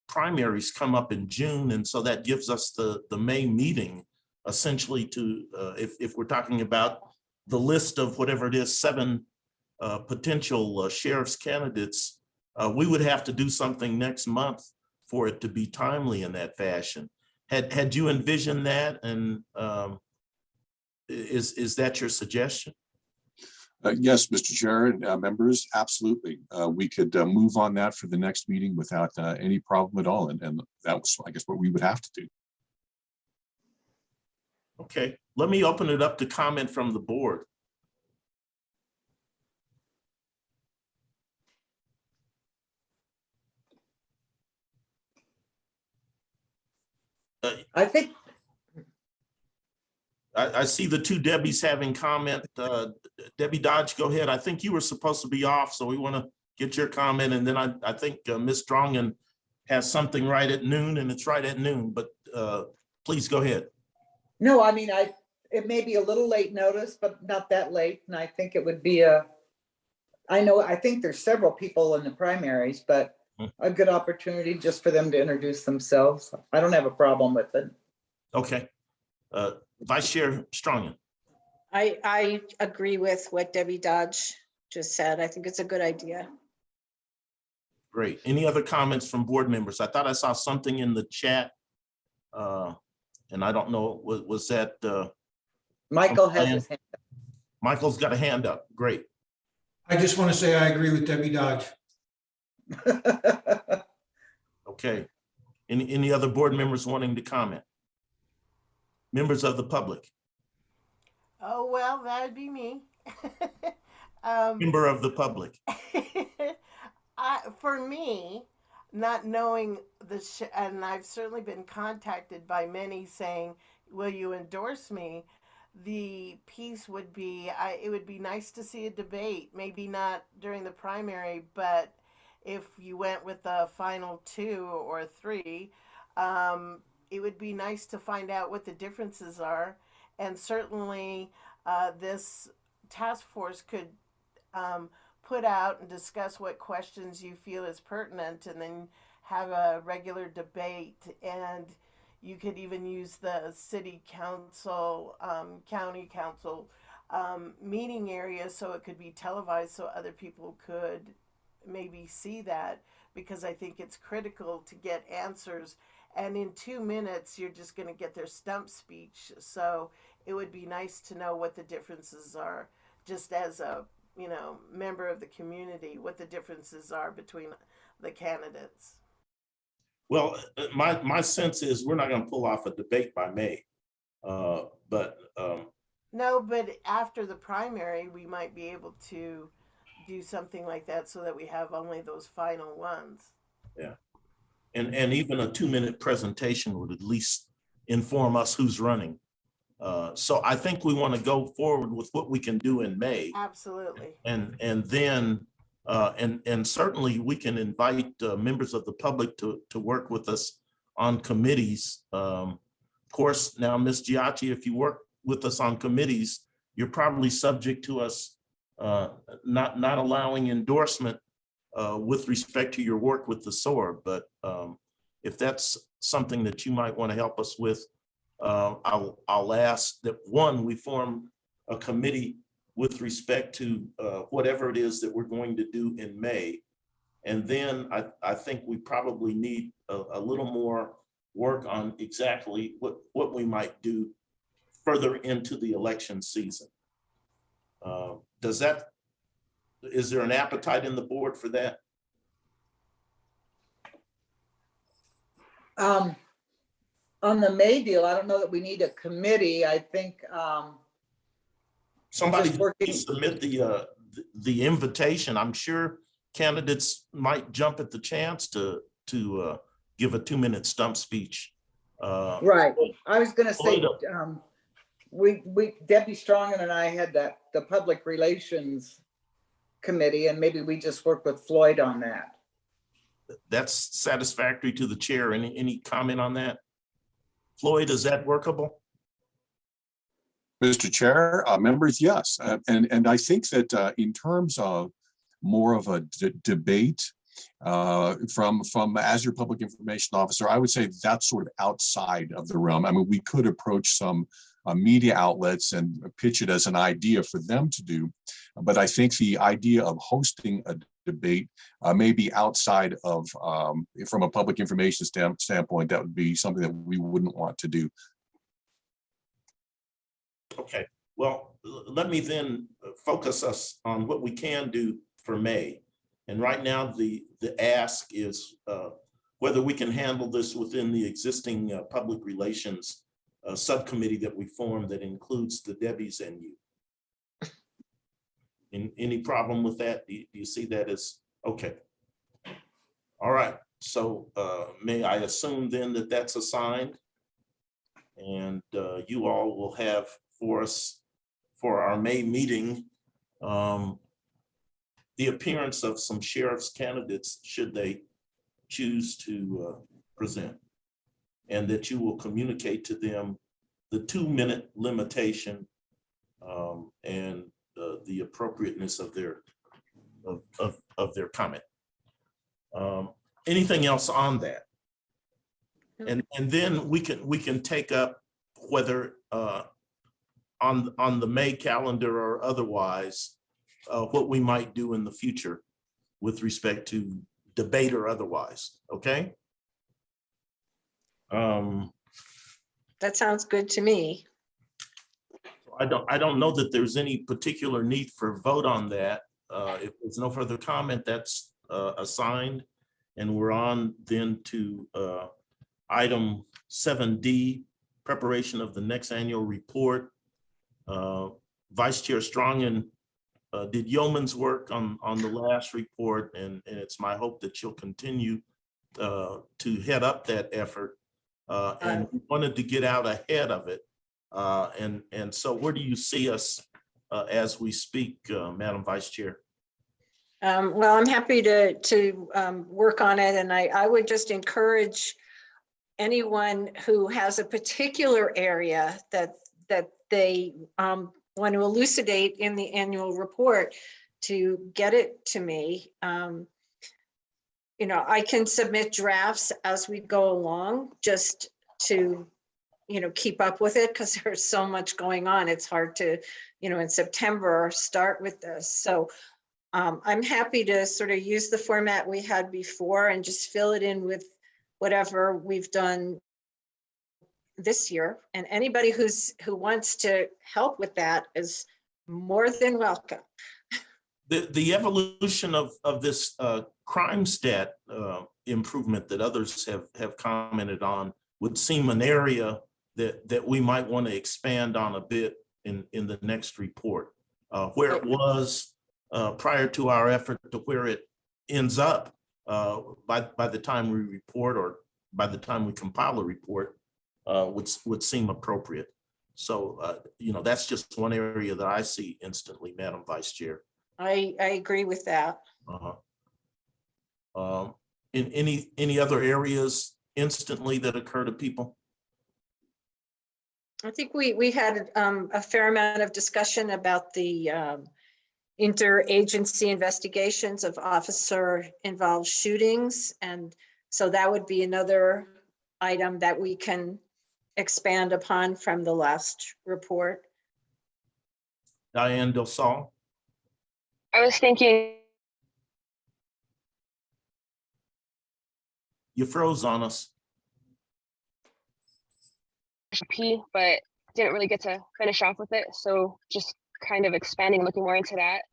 Speaker 1: primaries come up in June, and so that gives us the May meeting essentially to, if we're talking about the list of whatever it is, 7 potential sheriff's candidates, we would have to do something next month for it to be timely in that fashion. Had you envisioned that, and is that your suggestion?
Speaker 8: Yes, Mr. Chair and members, absolutely. We could move on that for the next meeting without any problem at all. And that was, I guess, what we would have to do.
Speaker 1: Okay, let me open it up to comment from the board.
Speaker 6: I think,
Speaker 1: I see the 2 Debbies having comment. Debbie Dodge, go ahead. I think you were supposed to be off, so we want to get your comment. And then I think Ms. Strongin has something right at noon, and it's right at noon, but please go ahead.
Speaker 6: no, I mean, it may be a little late notice, but not that late. And I think it would be I think there's several people in the primaries, but a good opportunity just for them to introduce themselves. I don't have a problem with it.
Speaker 1: Okay. Vice Chair Strongin.
Speaker 3: I agree with what Debbie Dodge just said. I think it's a good idea.
Speaker 1: Great. Any other comments from board members? I thought I saw something in the chat. And I don't know, was that?
Speaker 6: Michael has his hand up.
Speaker 1: Michael's got a hand up. Great.
Speaker 4: I just want to say I agree with Debbie Dodge.
Speaker 1: Okay. Any other board members wanting to comment? Members of the public?
Speaker 9: Oh, well, that'd be me.
Speaker 1: Member of the public.
Speaker 9: For me, not knowing and I've certainly been contacted by many saying, will you endorse me? The piece would be, it would be nice to see a debate, maybe not during the primary, but if you went with the final 2 or 3, it would be nice to find out what the differences are. And certainly this task force could put out and discuss what questions you feel is pertinent, and then have a regular debate. And you could even use the city council, county council meeting area, so it could be televised so other people could maybe see that, because I think it's critical to get answers. And in 2 minutes, you're just going to get their stump speech. So it would be nice to know what the differences are, just as a member of the community, what the differences are between the candidates.
Speaker 1: Well, my sense is we're not going to pull off a debate by May, No,
Speaker 9: but after the primary, we might be able to do something like that so that we have only those final ones.
Speaker 1: Yeah. And even a 2-minute presentation would at least inform us who's running. So I think we want to go forward with what we can do in May.
Speaker 9: Absolutely.
Speaker 1: And then and certainly we can invite members of the public to work with us on committees. Of course, now, Ms. Giacchi, if you work with us on committees, you're probably subject to us not allowing endorsement with respect to your work with the SOAR. But if that's something that you might want to help us with, I'll ask that, one, we form a committee with respect to whatever it is that we're going to do in May. And then I think we probably need a little more work on exactly what we might do further into the election season. Is there an appetite in the board for that?
Speaker 6: on the May deal, I don't know that we need a committee. I think,
Speaker 1: Somebody
Speaker 6: just working-
Speaker 1: submit the invitation. I'm sure candidates might jump at the chance to give a 2-minute stump speech.
Speaker 6: right. I was gonna say,
Speaker 1: Floyd,
Speaker 6: we Debbie Strongin and I had the public relations committee, and maybe we just work with Floyd on that.
Speaker 1: that's satisfactory to the chair. Any comment on that? Floyd, is that workable?
Speaker 8: Mr. Chair, members, yes. And I think that in terms of more of a debate from as your public information officer, I would say that's sort of outside of the realm. I mean, we could approach some media outlets and pitch it as an idea for them to do. But I think the idea of hosting a debate may be outside of, from a public information standpoint, that would be something that we wouldn't want to do.
Speaker 1: Okay, well, let me then focus us on what we can do for May. And right now, the ask is whether we can handle this within the existing public relations subcommittee that we formed that includes the Debbies and you. Any problem with that? Do you see that as okay? All right, so may I assume then that that's assigned? And you all will have for us for our May meeting the appearance of some sheriff's candidates should they choose to present, and that you will communicate to them the 2-minute limitation and the appropriateness of their comment. Anything else on that? And then we can take up whether on the May calendar or otherwise what we might do in the future with respect to debate or otherwise. Okay.
Speaker 3: That sounds good to me.
Speaker 1: I don't know that there's any particular need for vote on that. If there's no further comment, that's assigned, and we're on then to item 7D, preparation of the next annual report. Vice Chair Strongin did yeoman's work on the last report, and it's my hope that she'll continue to head up that effort. And we wanted to get out ahead of it. And so where do you see us as we speak, Madam Vice Chair?
Speaker 3: Well, I'm happy to work on it, and I would just encourage anyone who has a particular area that they want to elucidate in the annual report to get it to me. You know, I can submit drafts as we go along just to, you know, keep up with it because there's so much going on. It's hard to, you know, in September start with this. So I'm happy to sort of use the format we had before and just fill it in with whatever we've done this year. And anybody who wants to help with that is more than welcome.
Speaker 1: The evolution of this crime stat improvement that others have commented on would seem an area that we might want to expand on a bit in the next report. Where it was prior to our effort to where it ends up by the time we report or by the time we compile a report would seem appropriate. So, you know, that's just one area that I see instantly, Madam Vice Chair.
Speaker 3: I agree with that.
Speaker 1: In any other areas instantly that occur to people?
Speaker 3: I think we had a fair amount of discussion about the interagency investigations of officer involved shootings. And so that would be another item that we can expand upon from the last report.
Speaker 1: Diane Dosal?
Speaker 7: I was thinking,
Speaker 1: You froze on us.
Speaker 7: but didn't really get to finish off with it. So just kind of expanding, looking more into that.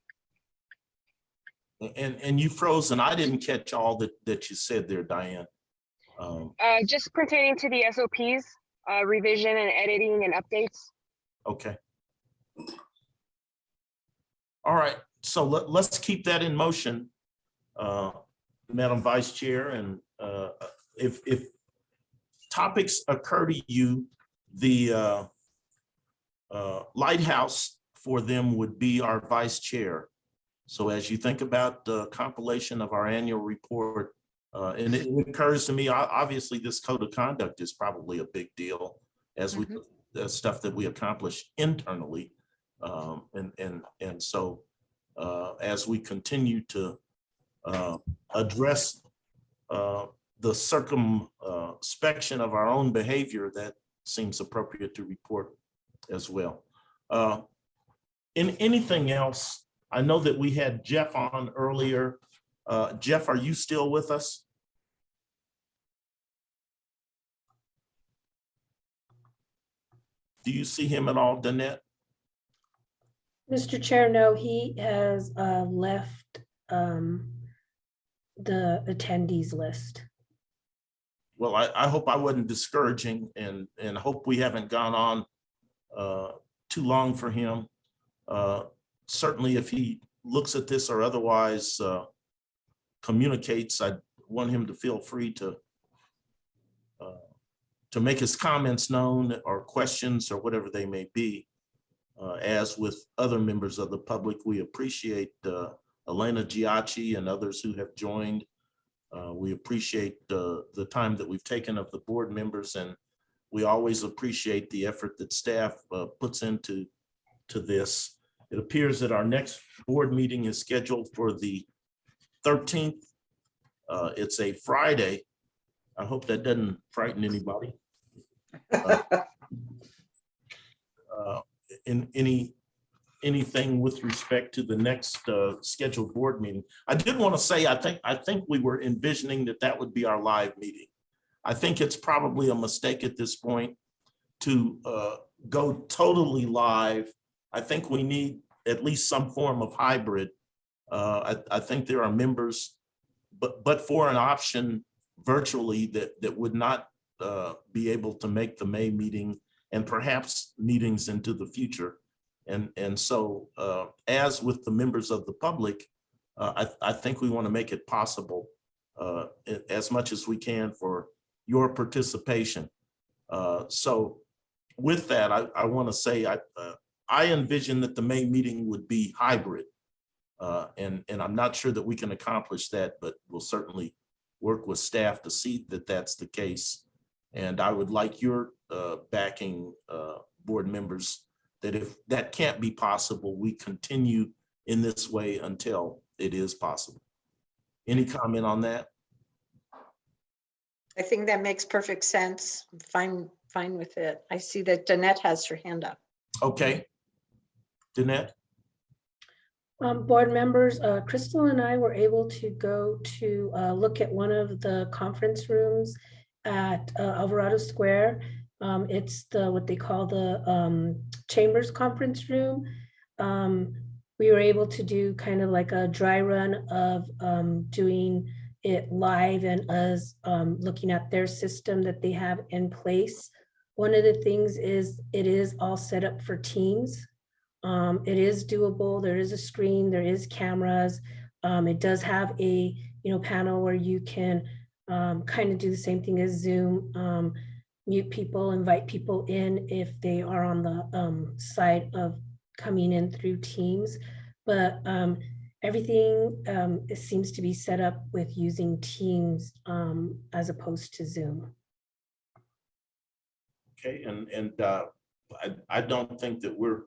Speaker 1: And you froze, and I didn't catch all that you said there, Diane.
Speaker 7: Just pertaining to the SOPs, revision and editing and updates.
Speaker 1: Okay. All right, so let's keep that in motion, Madam Vice Chair, and if topics occur to you, the lighthouse for them would be our vice chair. So as you think about the compilation of our annual report, and it occurs to me, obviously this code of conduct is probably a big deal as we the stuff that we accomplish internally. And so as we continue to address the circumspection of our own behavior, that seems appropriate to report as well. In anything else, I know that we had Jeff on earlier. Jeff, are you still with us? Do you see him at all, Danette?
Speaker 2: Mr. Chair, no, he has left the attendees list.
Speaker 1: Well, I hope I wasn't discouraging, and hope we haven't gone on too long for him. Certainly if he looks at this or otherwise communicates, I want him to feel free to make his comments known or questions or whatever they may be. As with other members of the public, we appreciate Elena Giacchi and others who have joined. We appreciate the time that we've taken of the board members, and we always appreciate the effort that staff puts into this. It appears that our next board meeting is scheduled for the 13th. It's a Friday. I hope that doesn't frighten anybody. In anything with respect to the next scheduled board meeting. I did want to say, I think we were envisioning that would be our live meeting. I think it's probably a mistake at this point to go totally live. I think we need at least some form of hybrid. I think there are members, but for an option virtually that would not be able to make the May meeting and perhaps meetings into the future. And so as with the members of the public, I think we want to make it possible as much as we can for your participation. So with that, I want to say I envision that the May meeting would be hybrid. And I'm not sure that we can accomplish that, but we'll certainly work with staff to see that that's the case. And I would like your backing, board members, that if that can't be possible, we continue in this way until it is possible. Any comment on that?
Speaker 3: I think that makes perfect sense. I'm fine with it. I see that Danette has her hand up.
Speaker 1: Okay. Danette?
Speaker 2: Board members, Crystal and I were able to go to look at one of the conference rooms at Alvarado Square. It's what they call the Chambers Conference Room. We were able to do kind of like a dry run of doing it live and us looking at their system that they have in place. One of the things is it is all set up for Teams. It is doable. There is a screen, there is cameras. It does have a panel where you can kind of do the same thing as Zoom, mute people, invite people in if they are on the side of coming in through Teams. But everything it seems to be set up with using Teams as opposed to Zoom.
Speaker 1: Okay, and I don't think that we're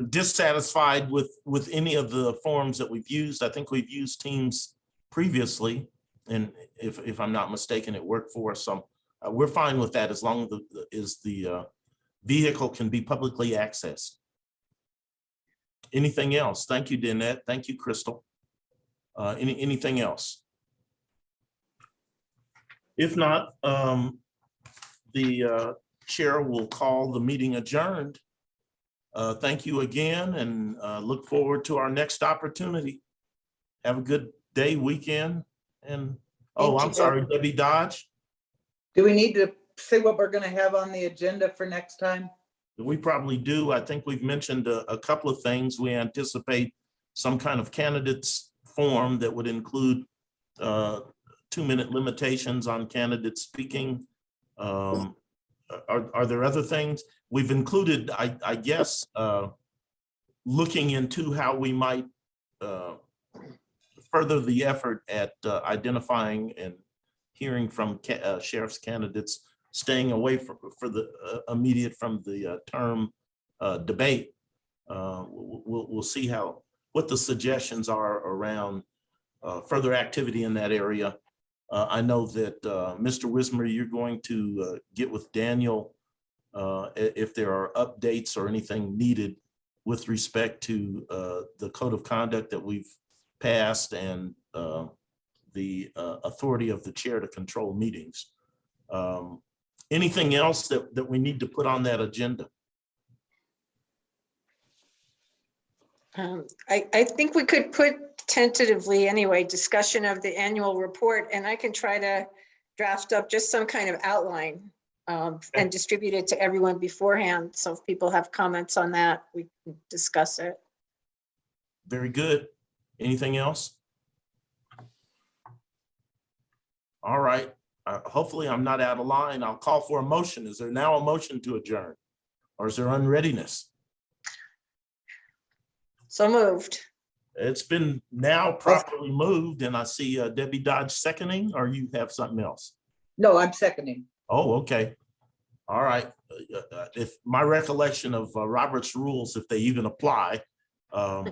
Speaker 1: dissatisfied with any of the forms that we've used. I think we've used Teams previously, and if I'm not mistaken, it worked for us. So we're fine with that as long as the vehicle can be publicly accessed. Anything else? Thank you, Danette. Thank you, Crystal. Anything else? If not, the chair will call the meeting adjourned. Thank you again, and look forward to our next opportunity. Have a good day, weekend. And,
Speaker 3: Thank
Speaker 1: I'm
Speaker 3: you.
Speaker 1: sorry, Debbie Dodge.
Speaker 6: Do we need to say what we're gonna have on the agenda for next time?
Speaker 1: We probably do. I think we've mentioned a couple of things. We anticipate some kind of candidates form that would include 2-minute limitations on candidates speaking. Are there other things? We've included, I guess, looking into how we might further the effort at identifying and hearing from sheriff's candidates, staying away for the immediate from the term debate. We'll see what the suggestions are around further activity in that area. I know that Mr. Wismer, you're going to get with Daniel if there are updates or anything needed with respect to the code of conduct that we've passed and the authority of the chair to control meetings. Anything else that we need to put on that agenda?
Speaker 3: I think we could put tentatively anyway, discussion of the annual report, and I can try to draft up just some kind of outline and distribute it to everyone beforehand. So if people have comments on that, we can discuss it.
Speaker 1: Very good. Anything else? All right. Hopefully I'm not out of line. I'll call for a motion. Is there now a motion to adjourn? Or is there unreadiness?
Speaker 3: So moved.
Speaker 1: It's been now properly moved, and I see Debbie Dodge seconding, or you have something else?
Speaker 6: No, I'm seconding.
Speaker 1: Oh, okay. All right. If my recollection of Robert's rules, if they even apply,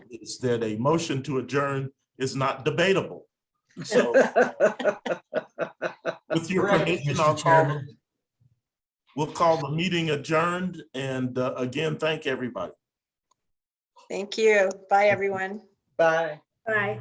Speaker 1: is that a motion to adjourn is not debatable. So with your
Speaker 4: Correct,
Speaker 1: permission,
Speaker 4: Mr.
Speaker 1: we'll call the meeting adjourned, and again, thank everybody.
Speaker 3: Thank you. Bye, everyone.
Speaker 6: Bye.
Speaker 2: Bye.